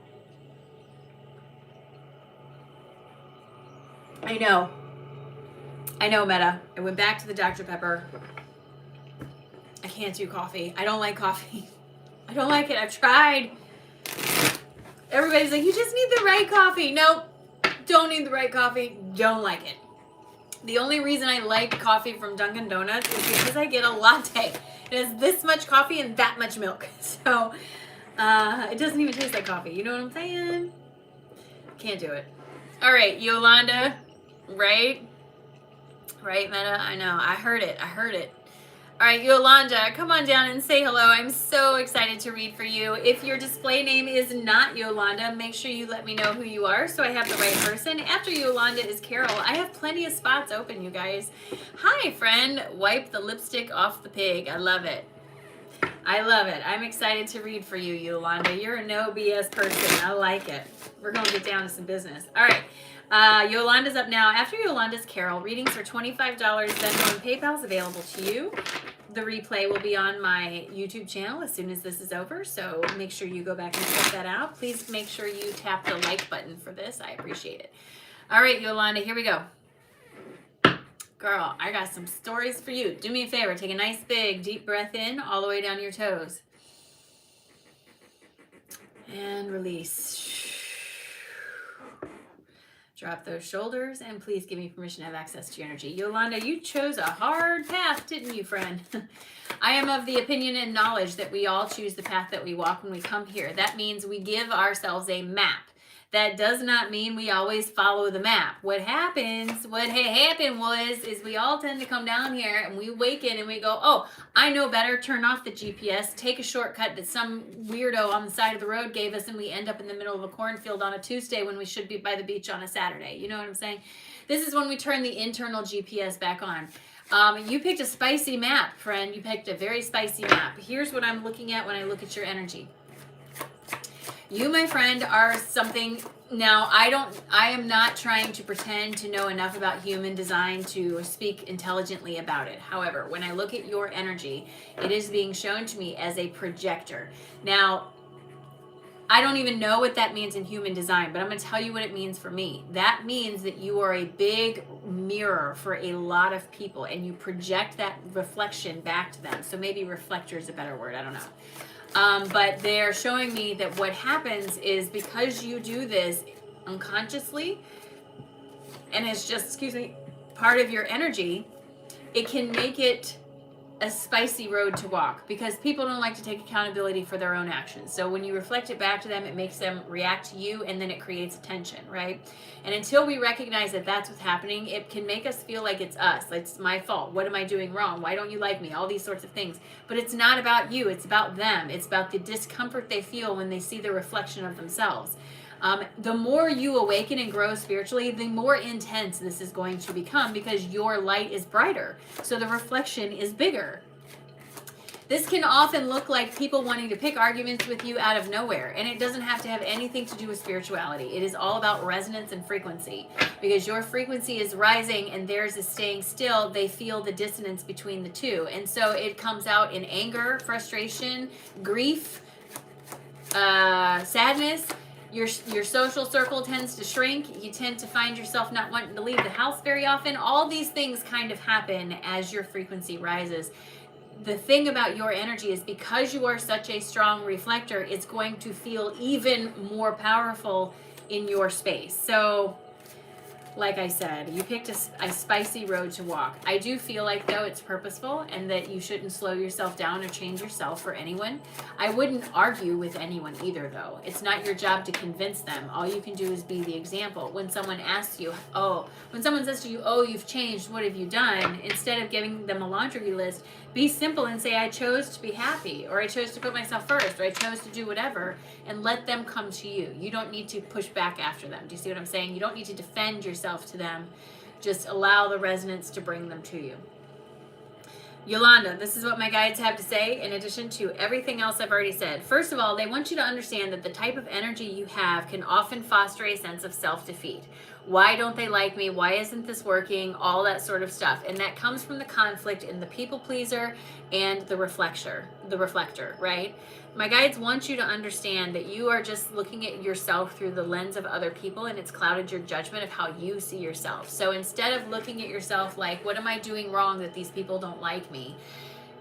I know, Meta. I went back to the Dr. Pepper. I can't do coffee. I don't like coffee. I don't like it. I've tried. Everybody's like, you just need the right coffee. Nope. Don't need the right coffee. Don't like it. The only reason I like coffee from Dunkin' Donuts is because I get a latte. It has this much coffee and that much milk. So it doesn't even taste like coffee. You know what I'm saying? Can't do it. All right, Yolanda, right? Right, Meta? I know. I heard it. All right, Yolanda, come on down and say hello. I'm so excited to read for you. If your display name is not Yolanda, make sure you let me know who you are so I have the right person. After Yolanda is Carol. I have plenty of spots open, you guys. Hi, friend. Wipe the lipstick off the pig. I love it. I'm excited to read for you, Yolanda. You're a no BS person. I like it. We're going to get down to some business. All right. Yolanda's up now. After Yolanda's Carol, readings for $25. Venmo and PayPal is available to you. The replay will be on my YouTube channel as soon as this is over, so make sure you go back and check that out. Please make sure you tap the like button for this. I appreciate it. All right, Yolanda, here we go. Girl, I got some stories for you. Do me a favor. Take a nice big deep breath in all the way down your toes. And release. Drop those shoulders, and please give me permission to have access to your energy. Yolanda, you chose a hard path, didn't you, friend? I am of the opinion and knowledge that we all choose the path that we walk when we come here. That means we give ourselves a map. That does not mean we always follow the map. What happened is we all tend to come down here and we awaken and we go, oh, I know better, turn off the GPS, take a shortcut that some weirdo on the side of the road gave us, and we end up in the middle of a cornfield on a Tuesday when we should be by the beach on a Saturday. You know what I'm saying? This is when we turn the internal GPS back on. You picked a spicy map, friend. You picked a very spicy map. Here's what I'm looking at when I look at your energy. You, my friend, are something. Now, I am not trying to pretend to know enough about human design to speak intelligently about it. However, when I look at your energy, it is being shown to me as a projector. Now, I don't even know what that means in human design, but I'm going to tell you what it means for me. That means that you are a big mirror for a lot of people, and you project that reflection back to them. So maybe reflector is a better word. I don't know. But they're showing me that what happens is because you do this unconsciously, and it's just, part of your energy, it can make it a spicy road to walk because people don't like to take accountability for their own actions. So when you reflect it back to them, it makes them react to you, and then it creates tension, right? And until we recognize that that's what's happening, it can make us feel like it's us. It's my fault. What am I doing wrong? Why don't you like me? All these sorts of things. But it's not about you. It's about them. It's about the discomfort they feel when they see the reflection of themselves. The more you awaken and grow spiritually, the more intense this is going to become because your light is brighter. So the reflection is bigger. This can often look like people wanting to pick arguments with you out of nowhere, and it doesn't have to have anything to do with spirituality. It is all about resonance and frequency. Because your frequency is rising and theirs is staying still, they feel the dissonance between the two. And so it comes out in anger, frustration, grief, sadness. Your social circle tends to shrink. You tend to find yourself not wanting to leave the house very often. All these things kind of happen as your frequency rises. The thing about your energy is because you are such a strong reflector, it's going to feel even more powerful in your space. So, like I said, you picked a spicy road to walk. I do feel like, though, it's purposeful and that you shouldn't slow yourself down or change yourself for anyone. I wouldn't argue with anyone either, though. It's not your job to convince them. All you can do is be the example. When someone asks you, when someone says to you, oh, you've changed, what have you done? Instead of giving them a laundry list, be simple and say, I chose to be happy, or I chose to put myself first, or I chose to do whatever, and let them come to you. You don't need to push back after them. Do you see what I'm saying? You don't need to defend yourself to them. Just allow the resonance to bring them to you. Yolanda, this is what my guides have to say in addition to everything else I've already said. First of all, they want you to understand that the type of energy you have can often foster a sense of self-defeat. Why don't they like me? Why isn't this working? All that sort of stuff. And that comes from the conflict in the people pleaser and the reflector, right? My guides want you to understand that you are just looking at yourself through the lens of other people, and it's clouded your judgment of how you see yourself. So instead of looking at yourself like, what am I doing wrong that these people don't like me?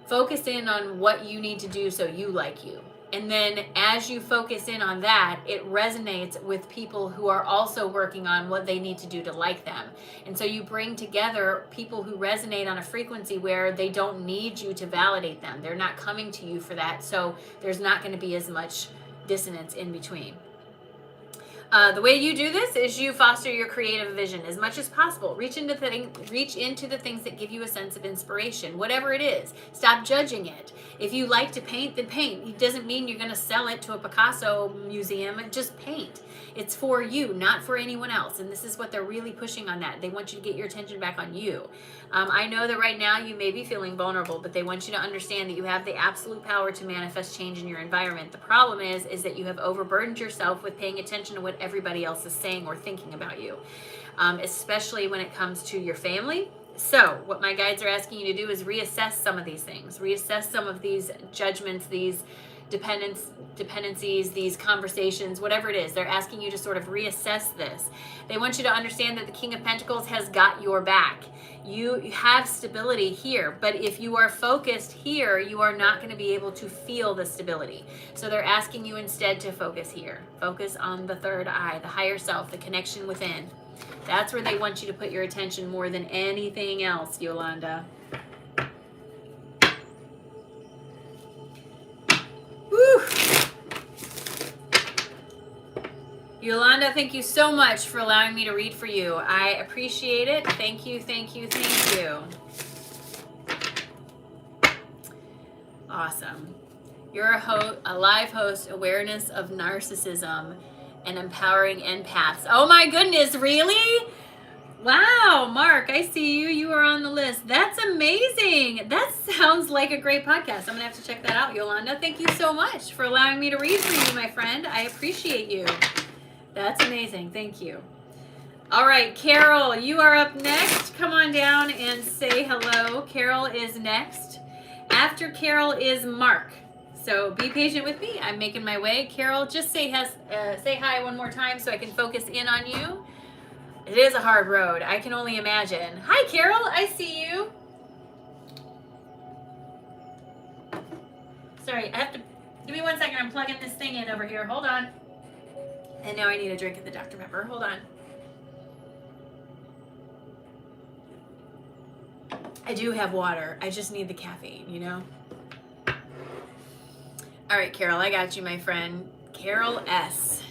Focus in on what you need to do so you like you. And then as you focus in on that, it resonates with people who are also working on what they need to do to like them. And so you bring together people who resonate on a frequency where they don't need you to validate them. They're not coming to you for that. So there's not going to be as much dissonance in between. The way you do this is you foster your creative vision as much as possible. Reach into the things that give you a sense of inspiration, whatever it is. Stop judging it. If you like to paint, then paint. It doesn't mean you're going to sell it to a Picasso museum. Just paint. It's for you, not for anyone else. And this is what they're really pushing on that. They want you to get your attention back on you. I know that right now you may be feeling vulnerable, but they want you to understand that you have the absolute power to manifest change in your environment. The problem is that you have overburdened yourself with paying attention to what everybody else is saying or thinking about you, especially when it comes to your family. So what my guides are asking you to do is reassess some of these things, reassess some of these judgments, these dependencies, these conversations, whatever it is. They're asking you to sort of reassess this. They want you to understand that the King of Pentacles has got your back. You have stability here, but if you are focused here, you are not going to be able to feel the stability. So they're asking you instead to focus here. Focus on the third eye, the higher self, the connection within. That's where they want you to put your attention more than anything else, Yolanda. Woo! Yolanda, thank you so much for allowing me to read for you. I appreciate it. Thank you, thank you, thank you. Awesome. You're a live host, awareness of narcissism and empowering empaths. Oh my goodness, really? Wow, Mark, I see you. You are on the list. That's amazing. That sounds like a great podcast. I'm going to have to check that out, Yolanda. Thank you so much for allowing me to read for you, my friend. I appreciate you. That's amazing. Thank you. All right, Carol, you are up next. Come on down and say hello. Carol is next. After Carol is Mark. So be patient with me. I'm making my way. Carol, just say hi one more time so I can focus in on you. It is a hard road. I can only imagine. Hi, Carol. I see you. Sorry, I have to... Give me 1 second. I'm plugging this thing in over here. Hold on. And now I need a drink of the Dr. Pepper. Hold on. I do have water. I just need the caffeine, you know? All right, Carol, I got you, my friend. Carol S.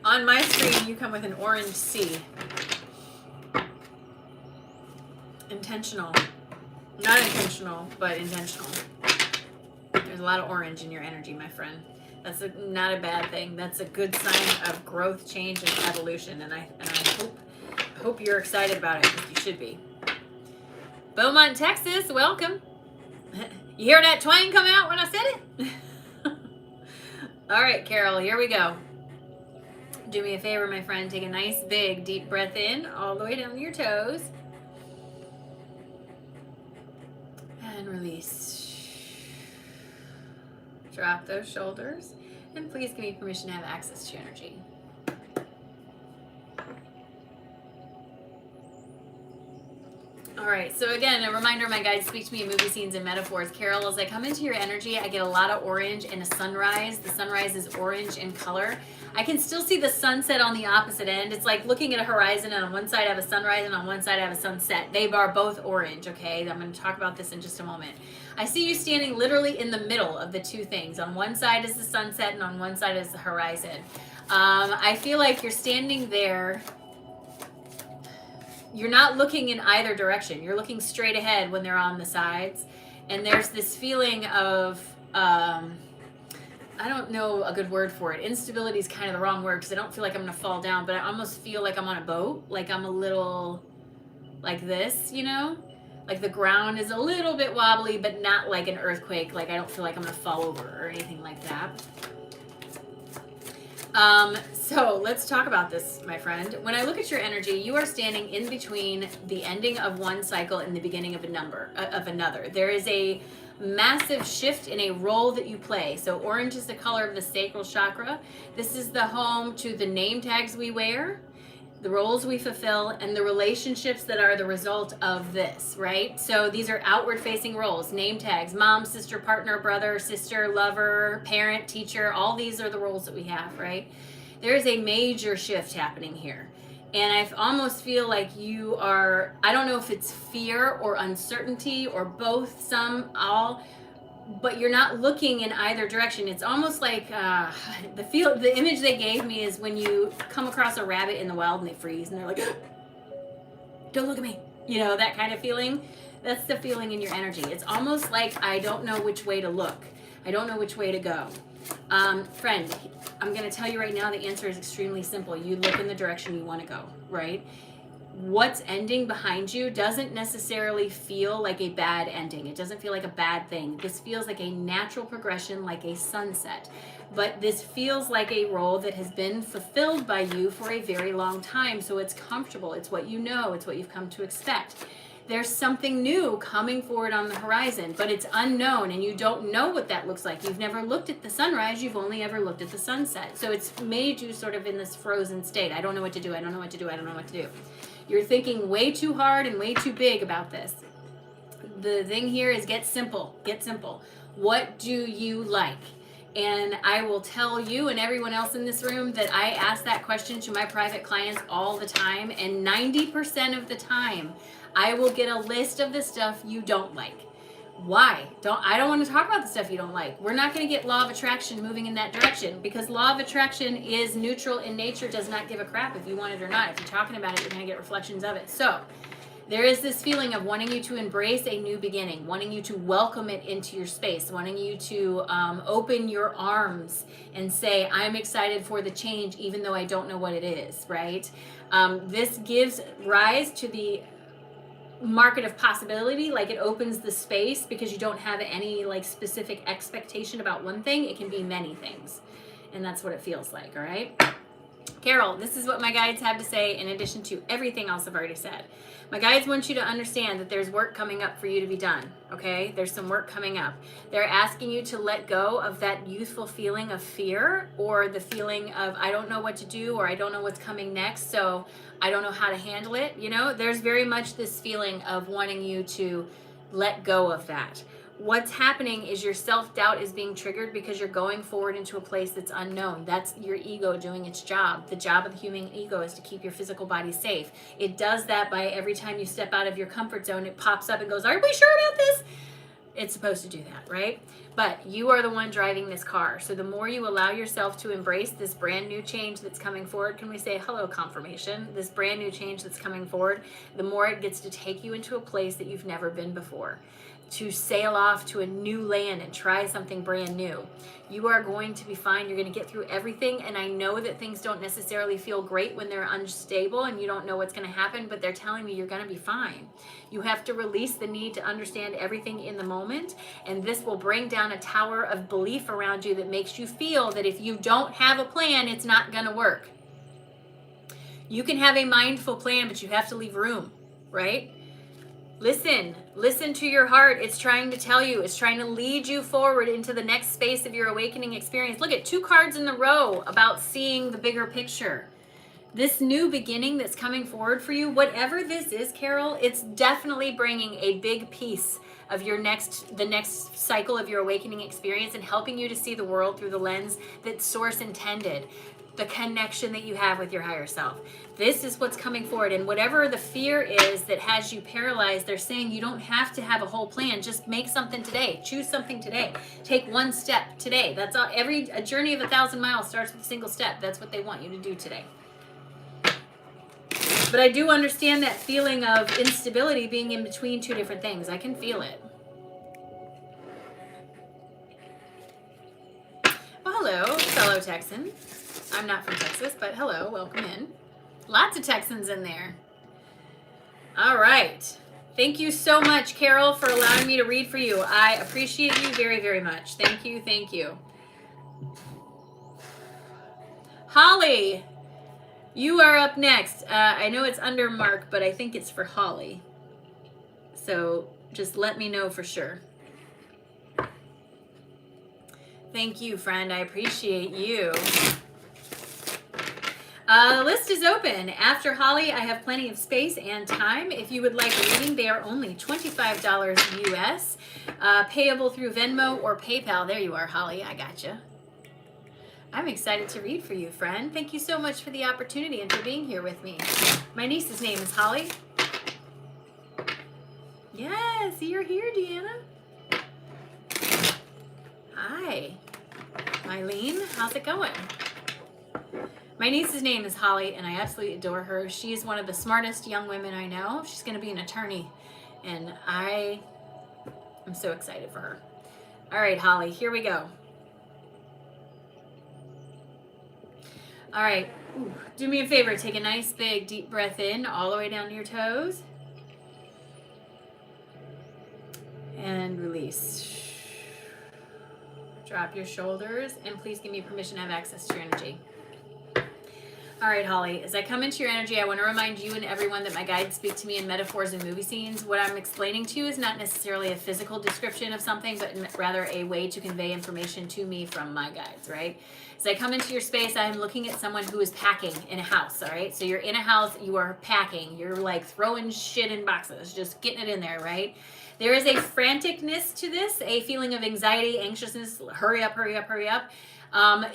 On my screen, you come with an orange C. Intentional. Not intentional, but intentional. There's a lot of orange in your energy, my friend. That's not a bad thing. That's a good sign of growth, change, and evolution. And I hope you're excited about it, because you should be. Beaumont, Texas, welcome. You hear that twang come out when I said it? All right, Carol, here we go. Do me a favor, my friend. Take a nice, big, deep breath in all the way down to your toes. And release. Drop those shoulders. And please give me permission to have access to your energy. All right, so again, a reminder, my guides speak to me in movie scenes and metaphors. Carol, as I come into your energy, I get a lot of orange and a sunrise. The sunrise is orange in color. I can still see the sunset on the opposite end. It's like looking at a horizon, and on one side I have a sunrise, and on one side I have a sunset. They are both orange, okay? I'm going to talk about this in just a moment. I see you standing literally in the middle of the two things. On one side is the sunset, and on one side is the horizon. I feel like you're standing there. You're not looking in either direction. You're looking straight ahead when they're on the sides. And there's this feeling of, I don't know a good word for it. Instability is kind of the wrong word, because I don't feel like I'm going to fall down, but I almost feel like I'm on a boat. Like I'm a little like this, you know? Like the ground is a little bit wobbly, but not like an earthquake. Like I don't feel like I'm going to fall over or anything like that. So let's talk about this, my friend. When I look at your energy, you are standing in between the ending of one cycle and the beginning of another. There is a massive shift in a role that you play. So orange is the color of the sacral chakra. This is the home to the name tags we wear. the roles we fulfill, and the relationships that are the result of this, right? So these are outward facing roles, name tags, mom, sister, partner, brother, sister, lover, parent, teacher. All these are the roles that we have, right? There is a major shift happening here. And I almost feel like you are, I don't know if it's fear or uncertainty or both, some, all, but you're not looking in either direction. It's almost like the image they gave me is when you come across a rabbit in the wild and they freeze and they're like, don't look at me. You know, that kind of feeling. That's the feeling in your energy. It's almost like I don't know which way to look. I don't know which way to go. Friend, I'm going to tell you right now, the answer is extremely simple. You look in the direction you want to go, right? What's ending behind you doesn't necessarily feel like a bad ending. It doesn't feel like a bad thing. This feels like a natural progression, like a sunset. But this feels like a role that has been fulfilled by you for a very long time. So it's comfortable. It's what you know. It's what you've come to expect. There's something new coming forward on the horizon, but it's unknown and you don't know what that looks like. You've never looked at the sunrise. You've only ever looked at the sunset. So it's made you sort of in this frozen state. I don't know what to do. I don't know what to do. I don't know what to do. You're thinking way too hard and way too big about this. The thing here is get simple. Get simple. What do you like? And I will tell you and everyone else in this room that I ask that question to my private clients all the time. And 90% of the time, I will get a list of the stuff you don't like. Why? I don't want to talk about the stuff you don't like. We're not going to get law of attraction moving in that direction because law of attraction is neutral in nature, does not give a crap if you want it or not. If you're talking about it, you're going to get reflections of it. So there is this feeling of wanting you to embrace a new beginning, wanting you to welcome it into your space, wanting you to open your arms and say, I'm excited for the change, even though I don't know what it is, right? This gives rise to the market of possibility, like it opens the space because you don't have any like specific expectation about one thing. It can be many things, and that's what it feels like. All right, Carol, this is what my guides have to say in addition to everything else I've already said. My guides want you to understand that there's work coming up for you to be done, okay? There's some work coming up. They're asking you to let go of that youthful feeling of fear or the feeling of I don't know what to do or I don't know what's coming next, so I don't know how to handle it. You know, there's very much this feeling of wanting you to let go of that. What's happening is your self-doubt is being triggered because you're going forward into a place that's unknown. That's your ego doing its job. The job of the human ego is to keep your physical body safe. It does that by every time you step out of your comfort zone, it pops up and goes, are we sure about this? It's supposed to do that, right? But you are the one driving this car. So the more you allow yourself to embrace this brand new change that's coming forward, can we say hello confirmation, this brand new change that's coming forward, the more it gets to take you into a place that you've never been before, to sail off to a new land and try something brand new. You are going to be fine. You're going to get through everything. And I know that things don't necessarily feel great when they're unstable and you don't know what's going to happen, but they're telling me you're going to be fine. You have to release the need to understand everything in the moment. And this will bring down a tower of belief around you that makes you feel that if you don't have a plan, it's not going to work. You can have a mindful plan, but you have to leave room, right? Listen to your heart. It's trying to tell you, it's trying to lead you forward into the next space of your awakening experience. Look at 2 cards in a row about seeing the bigger picture. This new beginning that's coming forward for you, whatever this is, Carol, it's definitely bringing a big piece of the next cycle of your awakening experience and helping you to see the world through the lens that Source intended. The connection that you have with your higher self. This is what's coming forward. And whatever the fear is that has you paralyzed, they're saying you don't have to have a whole plan. Just make something today. Choose something today. Take one step today. That's all. A journey of 1,000 miles starts with a single step. That's what they want you to do today. But I do understand that feeling of instability being in between 2 different things. I can feel it. Well, hello, fellow Texan. I'm not from Texas, but hello, welcome in. Lots of Texans in there. All right. Thank you so much, Carol, for allowing me to read for you. I appreciate you very, very much. Thank you, thank you. Holly, you are up next. I know it's under Mark, but I think it's for Holly. So just let me know for sure. Thank you, friend. I appreciate you. The list is open. After Holly, I have plenty of space and time. If you would like a reading, they are only $25 US, payable through Venmo or PayPal. There you are, Holly. I got you. I'm excited to read for you, friend. Thank you so much for the opportunity and for being here with me. My niece's name is Holly. Yes, you're here, Deanna. Hi. Mylene, how's it going? My niece's name is Holly, and I absolutely adore her. She's one of the smartest young women I know. She's going to be an attorney, and I am so excited for her. All right, Holly, here we go. All right, do me a favor. Take a nice big deep breath in all the way down to your toes. And release. Drop your shoulders, and please give me permission to have access to your energy. All right, Holly, as I come into your energy, I want to remind you and everyone that my guides speak to me in metaphors and movie scenes. What I'm explaining to you is not necessarily a physical description of something, but rather a way to convey information to me from my guides, right? As I come into your space, I'm looking at someone who is packing in a house, all right? So you're in a house, you are packing. You're like throwing shit in boxes, just getting it in there, right? There is a franticness to this, a feeling of anxiety, anxiousness, hurry up, hurry up, hurry up.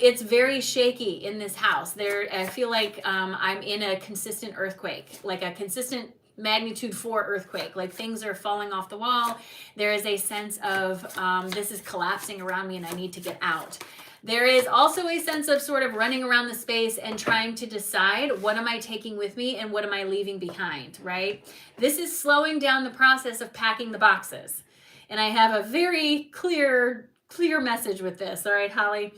It's very shaky in this house. I feel like I'm in a consistent earthquake, like a consistent magnitude 4 earthquake. Like things are falling off the wall. There is a sense of this is collapsing around me and I need to get out. There is also a sense of sort of running around the space and trying to decide what am I taking with me and what am I leaving behind, right? This is slowing down the process of packing the boxes. And I have a very clear message with this. All right, Holly.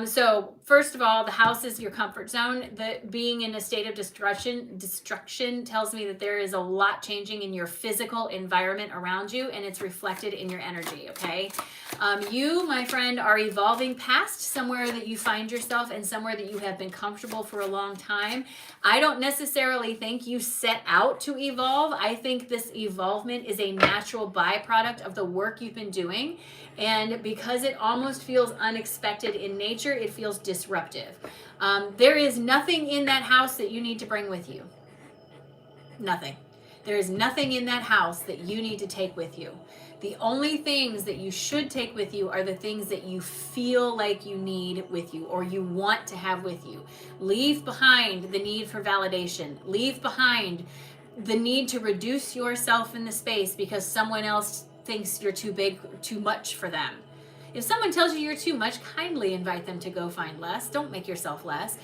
So first of all, the house is your comfort zone. That being in a state of destruction tells me that there is a lot changing in your physical environment around you, and it's reflected in your energy. Okay. You, my friend, are evolving past somewhere that you find yourself and somewhere that you have been comfortable for a long time. I don't necessarily think you set out to evolve. I think this evolvement is a natural byproduct of the work you've been doing. And because it almost feels unexpected in nature, it feels disruptive. There is nothing in that house that you need to bring with you. Nothing. There is nothing in that house that you need to take with you. The only things that you should take with you are the things that you feel like you need with you or you want to have with you. Leave behind the need for validation. Leave behind the need to reduce yourself in the space because someone else thinks you're too big, too much for them. If someone tells you you're too much, kindly invite them to go find less. Don't make yourself less.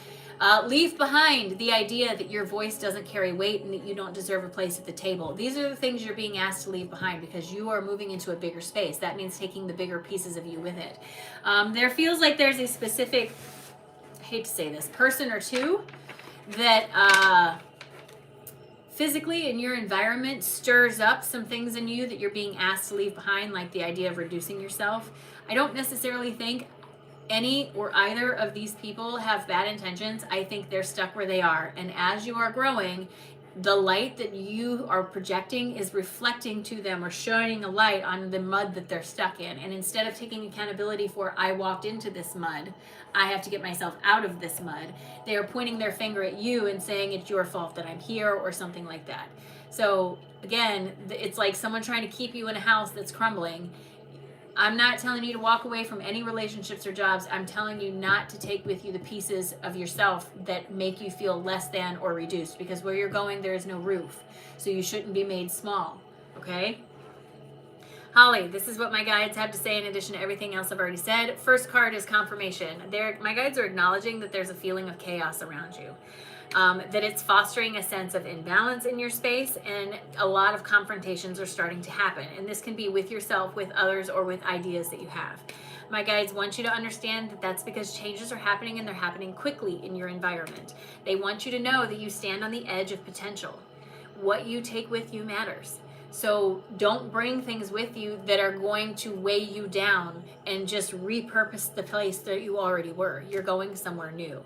Leave behind the idea that your voice doesn't carry weight and that you don't deserve a place at the table. These are the things you're being asked to leave behind because you are moving into a bigger space. That means taking the bigger pieces of you with it. There feels like there's a specific, I hate to say this, person or two that physically in your environment stirs up some things in you that you're being asked to leave behind, like the idea of reducing yourself. I don't necessarily think any or either of these people have bad intentions. I think they're stuck where they are. And as you are growing, the light that you are projecting is reflecting to them or shining a light on the mud that they're stuck in. And instead of taking accountability for, I walked into this mud, I have to get myself out of this mud, they are pointing their finger at you and saying it's your fault that I'm here or something like that. So again, it's like someone trying to keep you in a house that's crumbling. I'm not telling you to walk away from any relationships or jobs. I'm telling you not to take with you the pieces of yourself that make you feel less than or reduced, because where you're going, there is no roof. So you shouldn't be made small, okay? Holly, this is what my guides have to say in addition to everything else I've already said. First card is confirmation. My guides are acknowledging that there's a feeling of chaos around you. That it's fostering a sense of imbalance in your space, and a lot of confrontations are starting to happen. And this can be with yourself, with others, or with ideas that you have. My guides want you to understand that that's because changes are happening and they're happening quickly in your environment. They want you to know that you stand on the edge of potential. What you take with you matters. So don't bring things with you that are going to weigh you down and just repurpose the place that you already were. You're going somewhere new.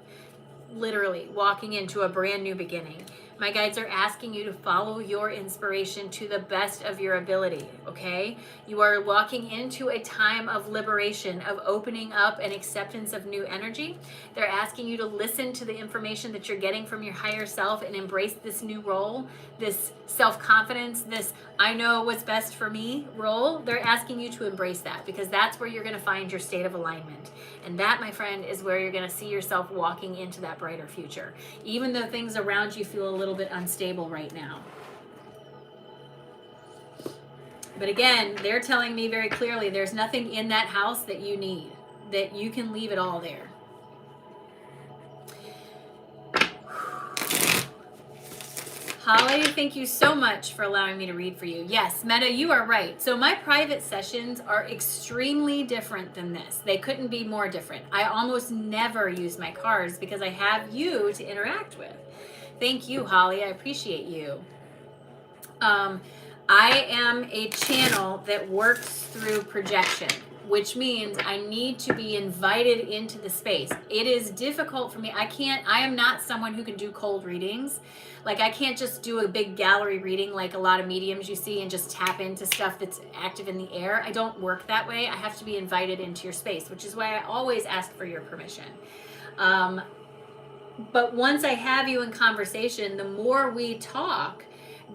Literally walking into a brand new beginning. My guides are asking you to follow your inspiration to the best of your ability, okay? You are walking into a time of liberation, of opening up and acceptance of new energy. They're asking you to listen to the information that you're getting from your higher self and embrace this new role, this self-confidence, this I know what's best for me role. They're asking you to embrace that, because that's where you're going to find your state of alignment. And that, my friend, is where you're going to see yourself walking into that brighter future, even though things around you feel a little bit unstable right now. But again, they're telling me very clearly there's nothing in that house that you need, that you can leave it all there. Holly, thank you so much for allowing me to read for you. Yes, Meta, you are right. So my private sessions are extremely different than this. They couldn't be more different. I almost never use my cards because I have you to interact with. Thank you, Holly. I appreciate you. I am a channel that works through projection, which means I need to be invited into the space. It is difficult for me. I am not someone who can do cold readings. Like, I can't just do a big gallery reading like a lot of mediums you see and just tap into stuff that's active in the air. I don't work that way. I have to be invited into your space, which is why I always ask for your permission. But once I have you in conversation, the more we talk,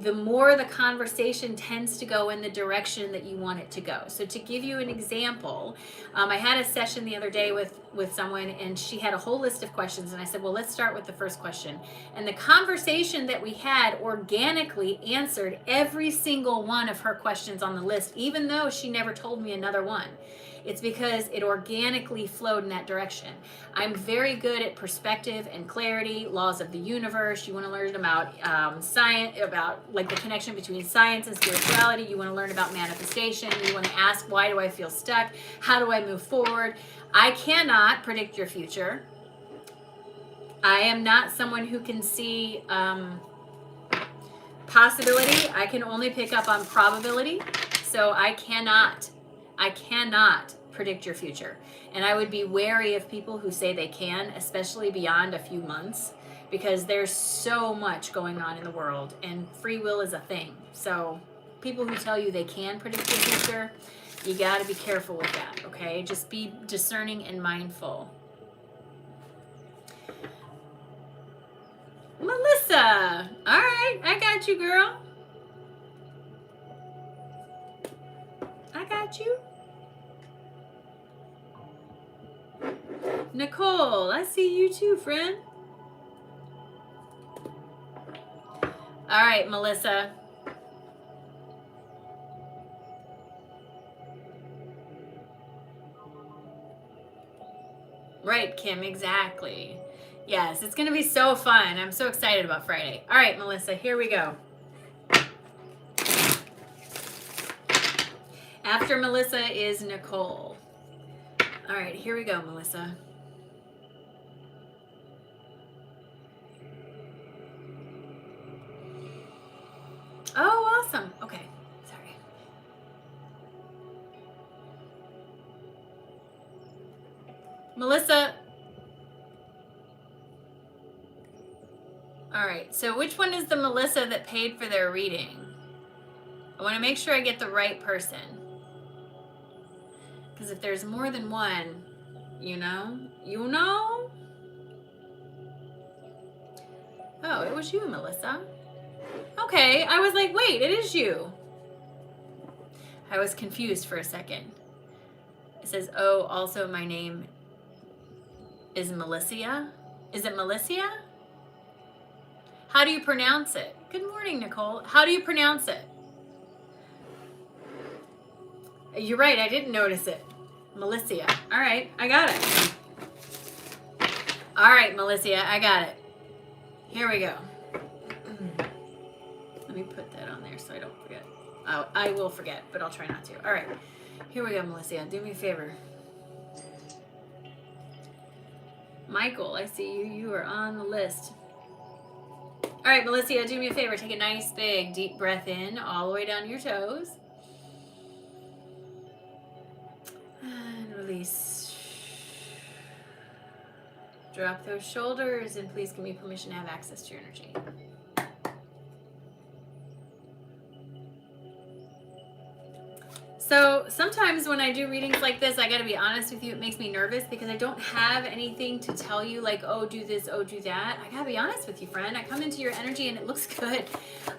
the more the conversation tends to go in the direction that you want it to go. So to give you an example, I had a session the other day with someone, and she had a whole list of questions, and I said, well, let's start with the first question. And the conversation that we had organically answered every single one of her questions on the list, even though she never told me another one. It's because it organically flowed in that direction. I'm very good at perspective and clarity, laws of the universe. You want to learn about science, about like the connection between science and spirituality. You want to learn about manifestation. You want to ask, why do I feel stuck? How do I move forward? I cannot predict your future. I am not someone who can see possibility. I can only pick up on probability. So I cannot predict your future. And I would be wary of people who say they can, especially beyond a few months, because there's so much going on in the world and free will is a thing. So people who tell you they can predict your future, you got to be careful with that, okay? Just be discerning and mindful. Melissa, all right, I got you, girl. I got you. Nicole, I see you too, friend. All right, Melissa. Right, Kim, exactly. Yes, it's going to be so fun. I'm so excited about Friday. All right, Melissa, here we go. After Melissa is Nicole. All right, here we go, Melissa. Oh, awesome. Okay, sorry. Melissa. All right, so which one is the Melissa that paid for their reading? I want to make sure I get the right person. Because if there's more than one, you know? Oh, it was you, Melissa. Okay, I was like, wait, it is you. I was confused for a second. It says, oh, also my name is Melissa. Is it Melissa? How do you pronounce it? Good morning, Nicole. How do you pronounce it? You're right, I didn't notice it. Melissa. All right, I got it. All right, Melissa, I got it. Here we go. Let me put that on there so I don't forget. Oh, I will forget, but I'll try not to. All right, here we go, Melissa. Do me a favor. Michael, I see you. You are on the list. All right, Melissa, do me a favor. Take a nice, big, deep breath in all the way down your toes. And release. Drop those shoulders, and please give me permission to have access to your energy. So sometimes when I do readings like this, I got to be honest with you, it makes me nervous because I don't have anything to tell you like, oh, do this, oh, do that. I got to be honest with you, friend. I come into your energy and it looks good.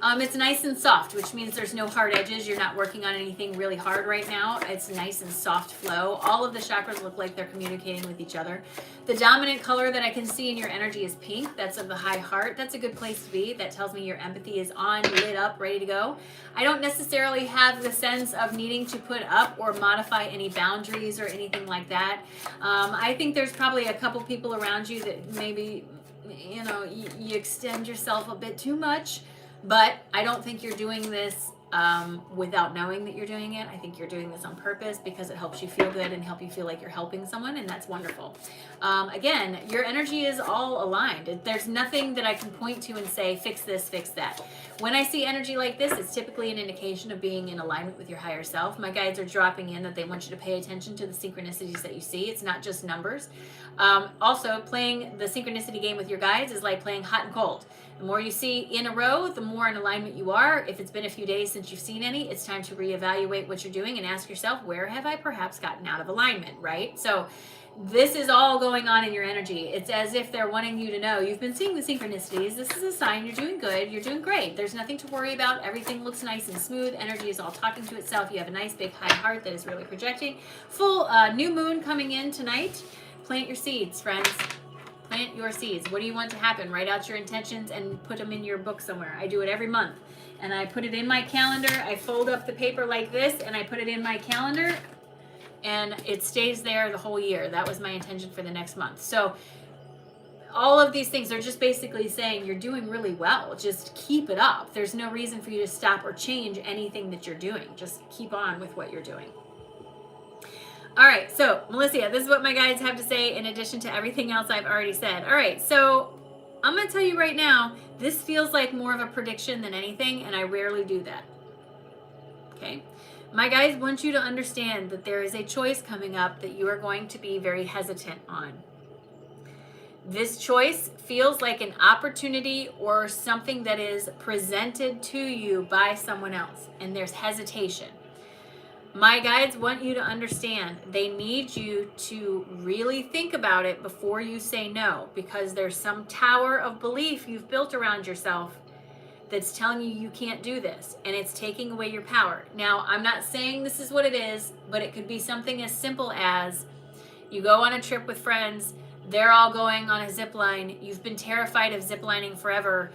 It's nice and soft, which means there's no hard edges. You're not working on anything really hard right now. It's nice and soft flow. All of the chakras look like they're communicating with each other. The dominant color that I can see in your energy is pink. That's of the high heart. That's a good place to be. That tells me your empathy is on, lit up, ready to go. I don't necessarily have the sense of needing to put up or modify any boundaries or anything like that. I think there's probably a couple people around you that maybe, you know, you extend yourself a bit too much, but I don't think you're doing this without knowing that you're doing it. I think you're doing this on purpose because it helps you feel good and help you feel like you're helping someone, and that's wonderful. Again, your energy is all aligned. There's nothing that I can point to and say, fix this, fix that. When I see energy like this, it's typically an indication of being in alignment with your higher self. My guides are dropping in that they want you to pay attention to the synchronicities that you see. It's not just numbers. Also, playing the synchronicity game with your guides is like playing hot and cold. The more you see in a row, the more in alignment you are. If it's been a few days since you've seen any, it's time to reevaluate what you're doing and ask yourself, where have I perhaps gotten out of alignment, right? So this is all going on in your energy. It's as if they're wanting you to know you've been seeing the synchronicities. This is a sign you're doing good. You're doing great. There's nothing to worry about. Everything looks nice and smooth. Energy is all talking to itself. You have a nice big high heart that is really projecting. Full new moon coming in tonight. Plant your seeds, friends. Plant your seeds. What do you want to happen? Write out your intentions and put them in your book somewhere. I do it every month. And I put it in my calendar. I fold up the paper like this and I put it in my calendar. And it stays there the whole year. That was my intention for the next month. So all of these things are just basically saying you're doing really well. Just keep it up. There's no reason for you to stop or change anything that you're doing. Just keep on with what you're doing. All right, so Melissa, this is what my guides have to say in addition to everything else I've already said. All right, so I'm going to tell you right now, this feels like more of a prediction than anything, and I rarely do that. Okay? My guides want you to understand that there is a choice coming up that you are going to be very hesitant on. This choice feels like an opportunity or something that is presented to you by someone else, and there's hesitation. My guides want you to understand they need you to really think about it before you say no, because there's some tower of belief you've built around yourself that's telling you you can't do this, and it's taking away your power. Now, I'm not saying this is what it is, but it could be something as simple as you go on a trip with friends, they're all going on a zip line, you've been terrified of zip lining forever,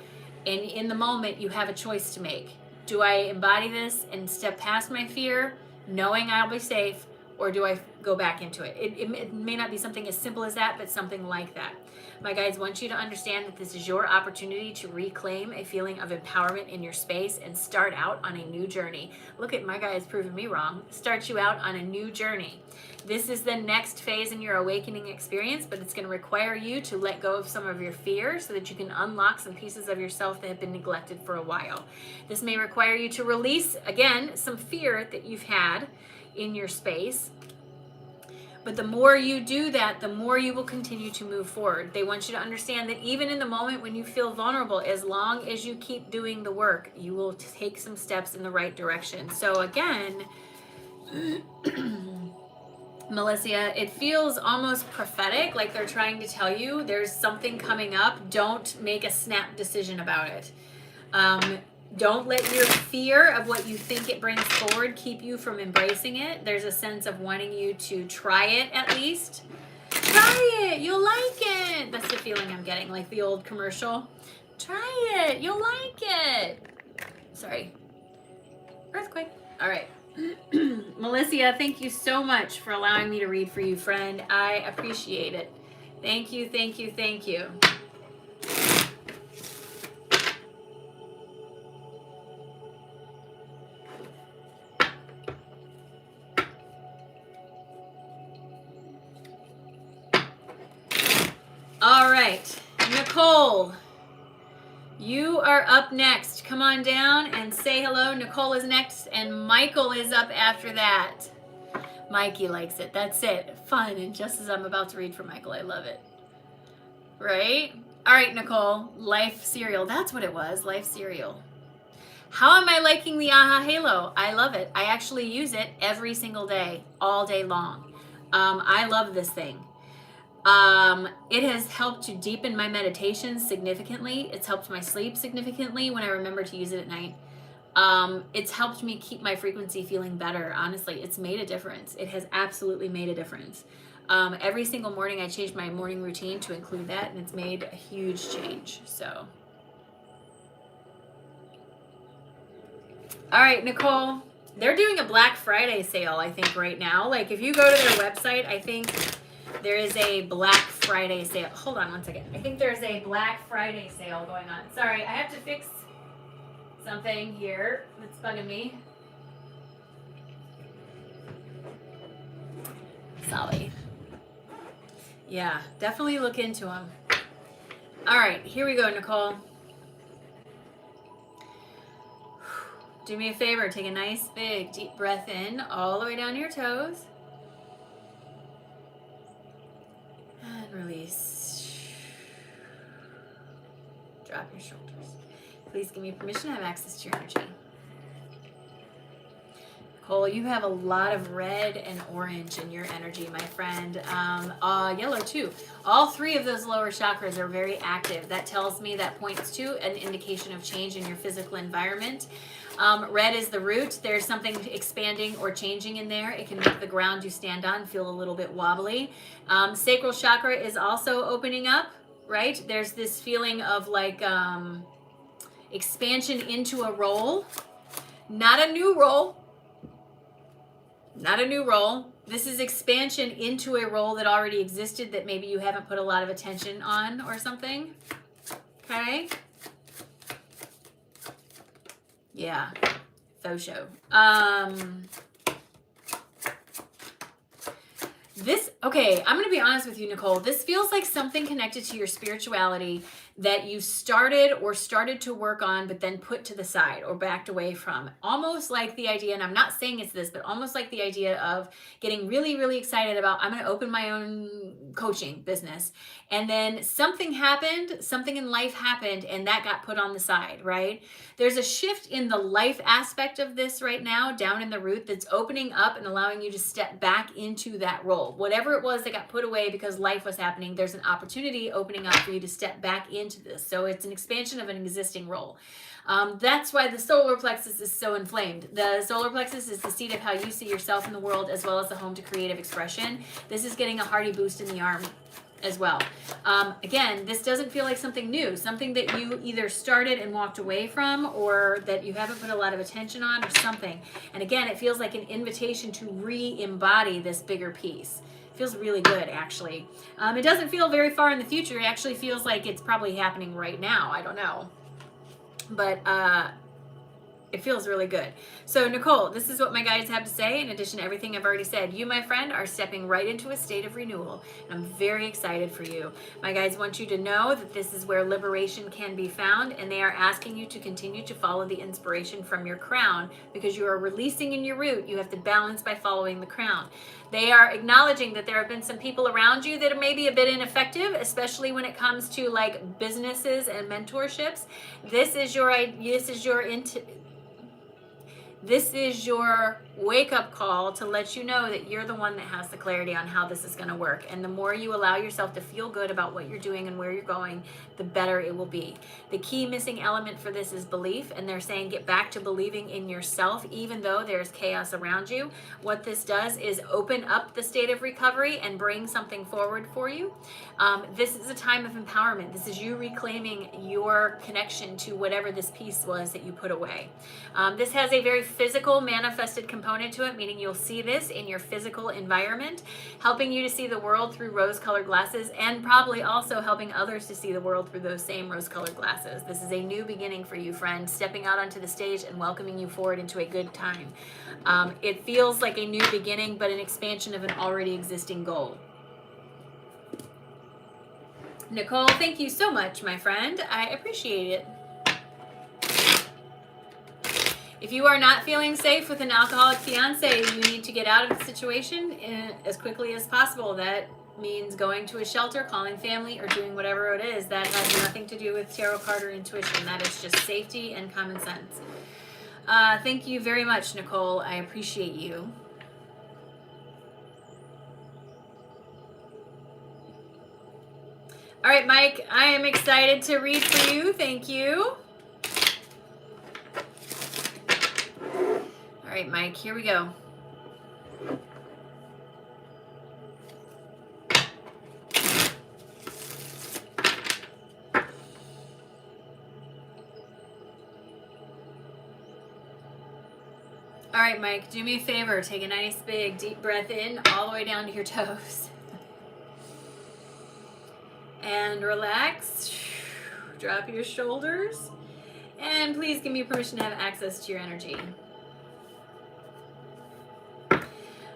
and in the moment you have a choice to make. Do I embody this and step past my fear, knowing I'll be safe, or do I go back into it? It may not be something as simple as that, but something like that. My guides want you to understand that this is your opportunity to reclaim a feeling of empowerment in your space and start out on a new journey. Look at my guides proving me wrong. Start you out on a new journey. This is the next phase in your awakening experience, but it's going to require you to let go of some of your fear so that you can unlock some pieces of yourself that have been neglected for a while. This may require you to release, again, some fear that you've had in your space. But the more you do that, the more you will continue to move forward. They want you to understand that even in the moment when you feel vulnerable, as long as you keep doing the work, you will take some steps in the right direction. So again, Melissa, it feels almost prophetic, like they're trying to tell you there's something coming up. Don't make a snap decision about it. Don't let your fear of what you think it brings forward keep you from embracing it. There's a sense of wanting you to try it at least. Try it, you'll like it. That's the feeling I'm getting, like the old commercial. Try it, you'll like it. Sorry. Earthquake. All right. Melissa, thank you so much for allowing me to read for you, friend. I appreciate it. Thank you, thank you, thank you. All right, Nicole, you are up next. Come on down and say hello. Nicole is next, and Michael is up after that. Mikey likes it. That's it. Fun, and just as I'm about to read for Michael, I love it. Right? All right, Nicole, life cereal. That's what it was, life cereal. How am I liking the AHA Halo? I love it. I actually use it every single day, all day long. I love this thing. It has helped to deepen my meditation significantly. It's helped my sleep significantly when I remember to use it at night. It's helped me keep my frequency feeling better. Honestly, it's made a difference. It has absolutely made a difference. Every single morning I changed my morning routine to include that, and it's made a huge change. So, all right, Nicole, they're doing a Black Friday sale, I think, right now. Like, if you go to their website, I think there is a Black Friday sale. Hold on one second. I think there's a Black Friday sale going on. Sorry, I have to fix something here that's bugging me. Sorry. Yeah, definitely look into them. All right, here we go, Nicole. Do me a favor, take a nice big deep breath in all the way down your toes. And release. Drop your shoulders. Please give me permission to have access to your energy. Nicole, you have a lot of red and orange in your energy, my friend. Yellow too. All three of those lower chakras are very active. That tells me, that points to an indication of change in your physical environment. Red is the root. There's something expanding or changing in there. It can make the ground you stand on feel a little bit wobbly. Sacral chakra is also opening up, right? There's this feeling of like expansion into a role. Not a new role. Not a new role. This is expansion into a role that already existed that maybe you haven't put a lot of attention on or something. Okay? Yeah. Faux show. Okay, I'm going to be honest with you, Nicole. This feels like something connected to your spirituality that you started to work on, but then put to the side or backed away from. Almost like the idea, and I'm not saying it's this, but almost like the idea of getting really, really excited about, I'm going to open my own coaching business. And then something happened, something in life happened, and that got put on the side, right? There's a shift in the life aspect of this right now, down in the root, that's opening up and allowing you to step back into that role. Whatever it was that got put away because life was happening, there's an opportunity opening up for you to step back into this. So it's an expansion of an existing role. That's why the solar plexus is so inflamed. The solar plexus is the seat of how you see yourself in the world, as well as the home to creative expression. This is getting a hearty boost in the arm as well. Again, this doesn't feel like something new, something that you either started and walked away from, or that you haven't put a lot of attention on, or something. And again, it feels like an invitation to re-embody this bigger piece. It feels really good, actually. It doesn't feel very far in the future. It actually feels like it's probably happening right now. I don't know. But it feels really good. So, Nicole, this is what my guides have to say. In addition to everything I've already said, you, my friend, are stepping right into a state of renewal. And I'm very excited for you. My guides want you to know that this is where liberation can be found, and they are asking you to continue to follow the inspiration from your crown, because you are releasing in your root. You have to balance by following the crown. They are acknowledging that there have been some people around you that are maybe a bit ineffective, especially when it comes to like businesses and mentorships. This is your wake-up call to let you know that you're the one that has the clarity on how this is going to work. And the more you allow yourself to feel good about what you're doing and where you're going, the better it will be. The key missing element for this is belief, and they're saying get back to believing in yourself, even though there's chaos around you. What this does is open up the state of recovery and bring something forward for you. This is a time of empowerment. This is you reclaiming your connection to whatever this piece was that you put away. This has a very physical manifested component to it, meaning you'll see this in your physical environment, helping you to see the world through rose-colored glasses, and probably also helping others to see the world through those same rose-colored glasses. This is a new beginning for you, friend, stepping out onto the stage and welcoming you forward into a good time. It feels like a new beginning, but an expansion of an already existing goal. Nicole, thank you so much, my friend. I appreciate it. If you are not feeling safe with an alcoholic fiance, you need to get out of the situation as quickly as possible. That means going to a shelter, calling family, or doing whatever it is. That has nothing to do with tarot card or intuition. That is just safety and common sense. Thank you very much, Nicole. I appreciate you. All right, Mike, I am excited to read for you. Thank you. All right, Mike, here we go. All right, Mike, do me a favor. Take a nice big deep breath in all the way down to your toes. And relax. Drop your shoulders. And please give me permission to have access to your energy.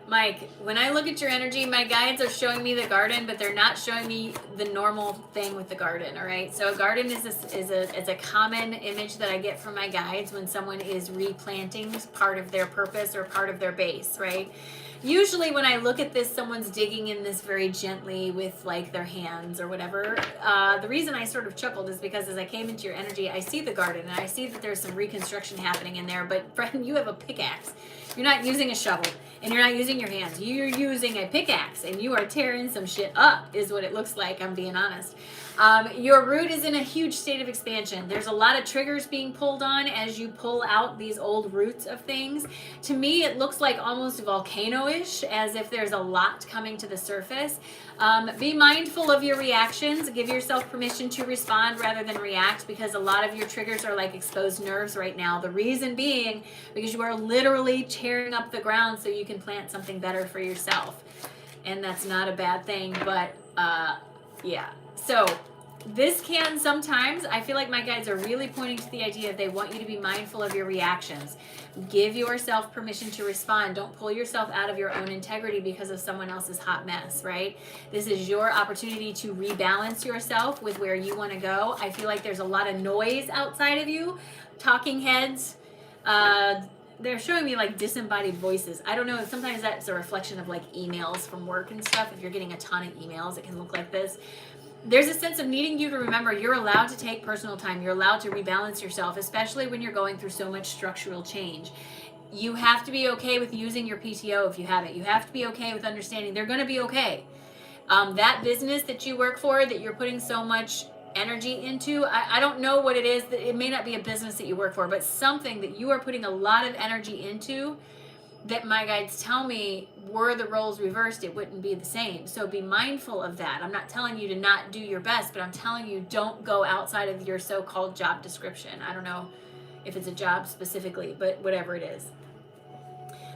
Mike, when I look at your energy, my guides are showing me the garden, but they're not showing me the normal thing with the garden, all right? So a garden is a common image that I get from my guides when someone is replanting part of their purpose or part of their base, right? Usually when I look at this, someone's digging in this very gently with like their hands or whatever. The reason I sort of chuckled is because as I came into your energy, I see the garden and I see that there's some reconstruction happening in there, but friend, you have a pickaxe. You're not using a shovel and you're not using your hands. You're using a pickaxe and you are tearing some shit up is what it looks like. I'm being honest. Your root is in a huge state of expansion. There's a lot of triggers being pulled on as you pull out these old roots of things. To me, it looks like almost volcano-ish, as if there's a lot coming to the surface. Be mindful of your reactions. Give yourself permission to respond rather than react, because a lot of your triggers are like exposed nerves right now. The reason being because you are literally tearing up the ground so you can plant something better for yourself. And that's not a bad thing, but yeah. So this can sometimes, I feel like my guides are really pointing to the idea that they want you to be mindful of your reactions. Give yourself permission to respond. Don't pull yourself out of your own integrity because of someone else's hot mess, right? This is your opportunity to rebalance yourself with where you want to go. I feel like there's a lot of noise outside of you, talking heads. They're showing me like disembodied voices. I don't know, sometimes that's a reflection of like emails from work and stuff. If you're getting a ton of emails, it can look like this. There's a sense of needing you to remember you're allowed to take personal time. You're allowed to rebalance yourself, especially when you're going through so much structural change. You have to be okay with using your PTO if you have it. You have to be okay with understanding they're going to be okay. That business that you work for, that you're putting so much energy into, I don't know what it is. That it may not be a business that you work for, but something that you are putting a lot of energy into, that my guides tell me were the roles reversed, it wouldn't be the same. So be mindful of that. I'm not telling you to not do your best, but I'm telling you don't go outside of your so-called job description. I don't know if it's a job specifically, but whatever it is.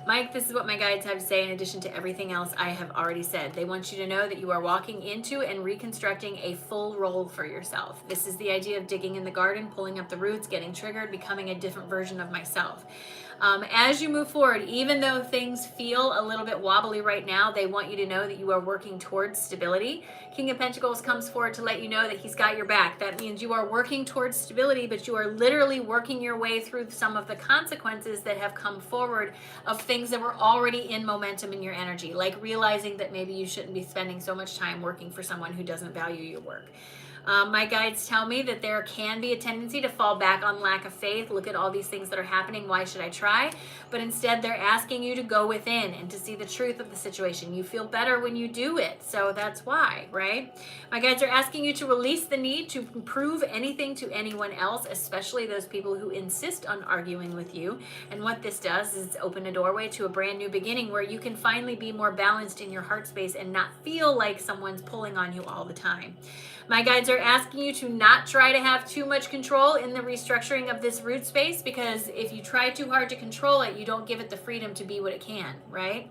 Mike, this is what my guides have to say in addition to everything else I have already said. They want you to know that you are walking into and reconstructing a full role for yourself. This is the idea of digging in the garden, pulling up the roots, getting triggered, becoming a different version of myself. As you move forward, even though things feel a little bit wobbly right now, they want you to know that you are working towards stability. King of Pentacles comes forward to let you know that he's got your back. That means you are working towards stability, but you are literally working your way through some of the consequences that have come forward of things that were already in momentum in your energy, like realizing that maybe you shouldn't be spending so much time working for someone who doesn't value your work. My guides tell me that there can be a tendency to fall back on lack of faith. Look at all these things that are happening. Why should I try? But instead, they're asking you to go within and to see the truth of the situation. You feel better when you do it. So that's why, right? My guides are asking you to release the need to prove anything to anyone else, especially those people who insist on arguing with you. And what this does is open a doorway to a brand new beginning where you can finally be more balanced in your heart space and not feel like someone's pulling on you all the time. My guides are asking you to not try to have too much control in the restructuring of this root space, because if you try too hard to control it, you don't give it the freedom to be what it can, right?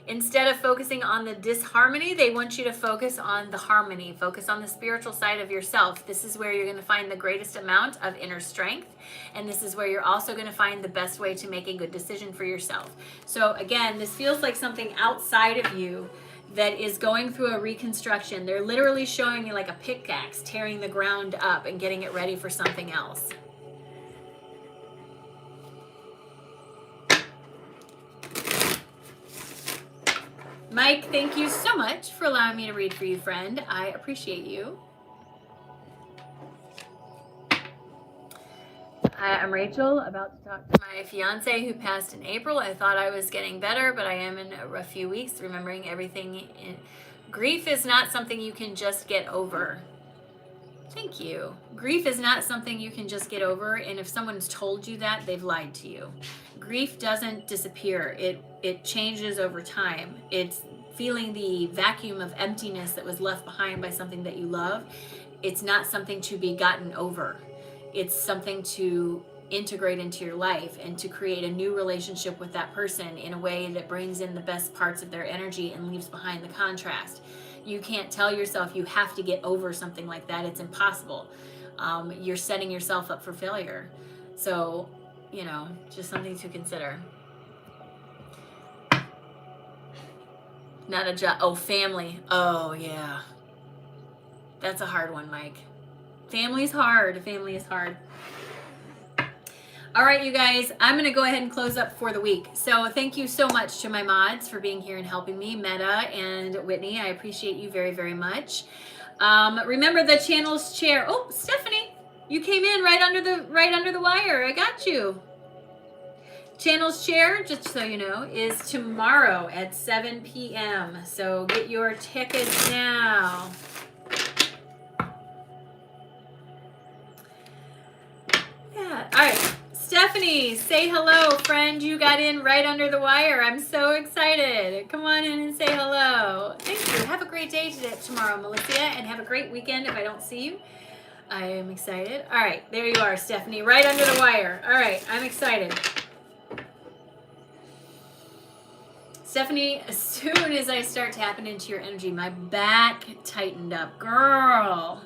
Instead of focusing on the disharmony, they want you to focus on the harmony. Focus on the spiritual side of yourself. This is where you're going to find the greatest amount of inner strength. And this is where you're also going to find the best way to make a good decision for yourself. So again, this feels like something outside of you that is going through a reconstruction. They're literally showing you like a pickaxe tearing the ground up and getting it ready for something else. Mike, thank you so much for allowing me to read for you, friend. I appreciate you. Hi, I'm Rachel, about to talk to my fiance who passed in April. I thought I was getting better, but I am in a rough few weeks, remembering everything. Grief is not something you can just get over. Thank you. Grief is not something you can just get over, and if someone's told you that, they've lied to you. Grief doesn't disappear. It changes over time. It's feeling the vacuum of emptiness that was left behind by something that you love. It's not something to be gotten over. It's something to integrate into your life and to create a new relationship with that person in a way that brings in the best parts of their energy and leaves behind the contrast. You can't tell yourself you have to get over something like that. It's impossible. You're setting yourself up for failure. So, just something to consider. Not a job. Oh, family. Oh, yeah. That's a hard one, Mike. Family's hard. Family is hard. All right, you guys, I'm going to go ahead and close up for the week. So thank you so much to my mods for being here and helping me, Meta and Whitney. I appreciate you very, very much. Remember the channel's chair. Oh, Stephanie, you came in right under the wire. I got you. Channel's chair, just so you know, is tomorrow at 7 p.m. So get your tickets now. Yeah. All right. Stephanie, say hello, friend. You got in right under the wire. I'm so excited. Come on in and say hello. Thank you. Have a great day tomorrow, Melissa, and have a great weekend if I don't see you. I am excited. All right. There you are, Stephanie, right under the wire. All right. I'm excited. Stephanie, as soon as I start tapping into your energy, my back tightened up. Girl,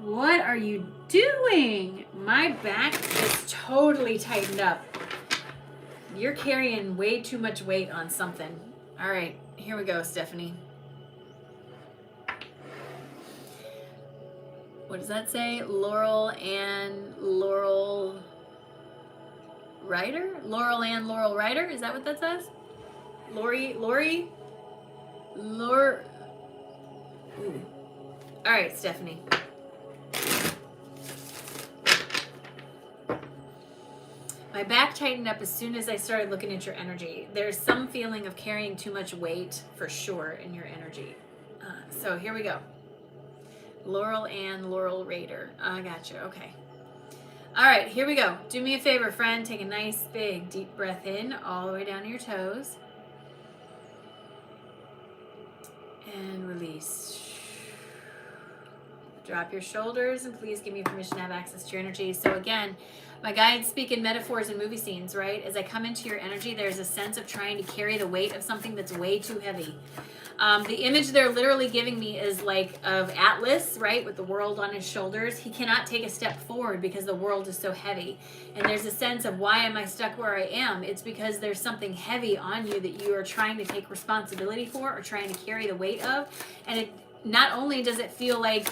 what are you doing? My back is totally tightened up. You're carrying way too much weight on something. All right, here we go, Stephanie. What does that say? Laurel and Laurel Ryder? Laurel and Laurel Ryder? Is that what that says? Lori? All right, Stephanie. My back tightened up as soon as I started looking at your energy. There's some feeling of carrying too much weight for sure in your energy. So here we go. Laurel and Laurel Raider. I got you. Okay. All right, here we go. Do me a favor, friend. Take a nice, big, deep breath in all the way down to your toes. And release. Drop your shoulders and please give me permission to have access to your energy. So again, my guides speak in metaphors and movie scenes, right? As I come into your energy, there's a sense of trying to carry the weight of something that's way too heavy. The image they're literally giving me is like of Atlas, right? With the world on his shoulders. He cannot take a step forward because the world is so heavy. And there's a sense of, why am I stuck where I am? It's because there's something heavy on you that you are trying to take responsibility for or trying to carry the weight of. And it not only does it feel like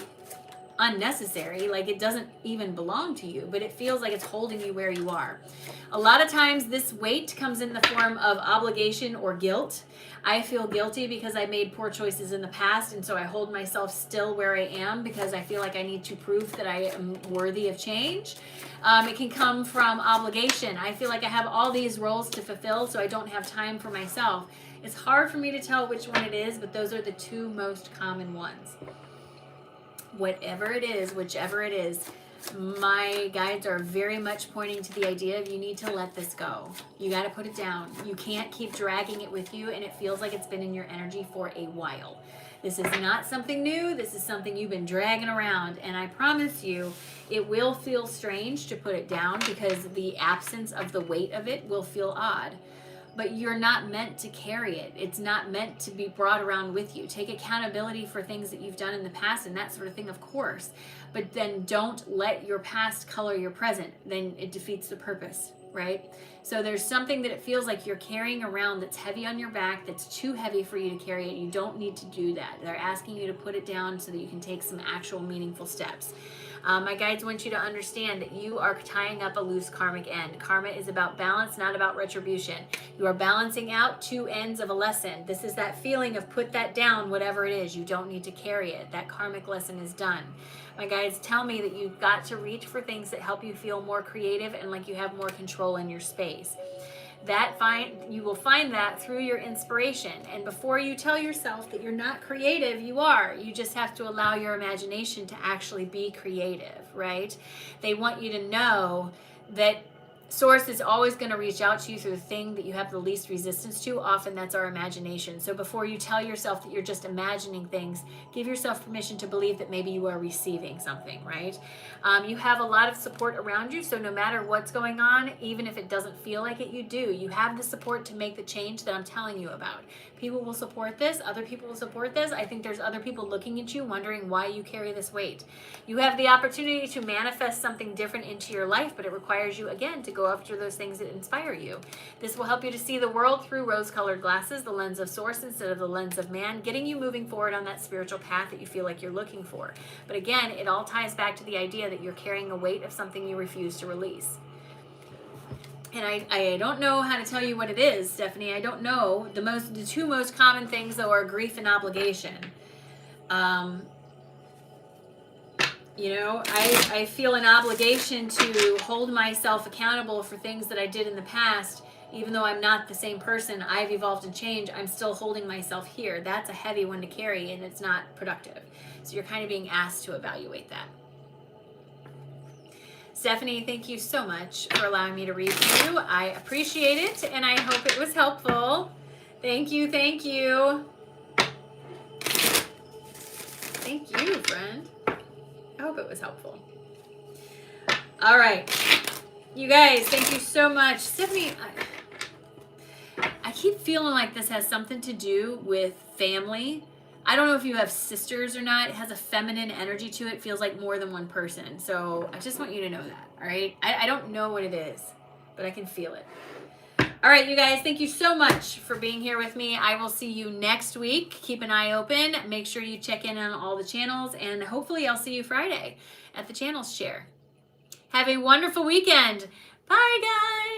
unnecessary, like it doesn't even belong to you, but it feels like it's holding you where you are. A lot of times this weight comes in the form of obligation or guilt. I feel guilty because I made poor choices in the past, and so I hold myself still where I am because I feel like I need to prove that I am worthy of change. It can come from obligation. I feel like I have all these roles to fulfill, so I don't have time for myself. It's hard for me to tell which one it is, but those are the two most common ones. Whatever it is, whichever it is, my guides are very much pointing to the idea of, you need to let this go. You got to put it down. You can't keep dragging it with you, and it feels like it's been in your energy for a while. This is not something new. This is something you've been dragging around, and I promise you, it will feel strange to put it down because the absence of the weight of it will feel odd. But you're not meant to carry it. It's not meant to be brought around with you. Take accountability for things that you've done in the past and that sort of thing, of course. But then don't let your past color your present. Then it defeats the purpose. right? So there's something that it feels like you're carrying around that's heavy on your back, that's too heavy for you to carry it. You don't need to do that. They're asking you to put it down so that you can take some actual meaningful steps. My guides want you to understand that you are tying up a loose karmic end. Karma is about balance, not about retribution. You are balancing out two ends of a lesson. This is that feeling of put that down, whatever it is. You don't need to carry it. That karmic lesson is done. My guides tell me that you've got to reach for things that help you feel more creative and like you have more control in your space. You will find that through your inspiration. And before you tell yourself that you're not creative, you are. You just have to allow your imagination to actually be creative, right? They want you to know that Source is always going to reach out to you through the thing that you have the least resistance to. Often that's our imagination. So before you tell yourself that you're just imagining things, give yourself permission to believe that maybe you are receiving something, right? You have a lot of support around you. So no matter what's going on, even if it doesn't feel like it, you have the support to make the change that I'm telling you about. People will support this. Other people will support this. I think there's other people looking at you wondering why you carry this weight. You have the opportunity to manifest something different into your life, but it requires you, again, to go after those things that inspire you. This will help you to see the world through rose-colored glasses, the lens of Source instead of the lens of man, getting you moving forward on that spiritual path that you feel like you're looking for. But again, it all ties back to the idea that you're carrying a weight of something you refuse to release. And I don't know how to tell you what it is, Stephanie. I don't know. The two most common things, though, are grief and obligation. I feel an obligation to hold myself accountable for things that I did in the past. Even though I'm not the same person, I've evolved and changed, I'm still holding myself here. That's a heavy one to carry, and it's not productive. So you're kind of being asked to evaluate that. Stephanie, thank you so much for allowing me to read for you. I appreciate it, and I hope it was helpful. Thank you, thank you. Thank you, friend. I hope it was helpful. All right. You guys, thank you so much. Stephanie, I keep feeling like this has something to do with family. I don't know if you have sisters or not. It has a feminine energy to it. It feels like more than one person. So I just want you to know that, all right? I don't know what it is, but I can feel it. All right, you guys, thank you so much for being here with me. I will see you next week. Keep an eye open. Make sure you check in on all the channels, and hopefully I'll see you Friday at the channels share. Have a wonderful weekend. Bye, guys.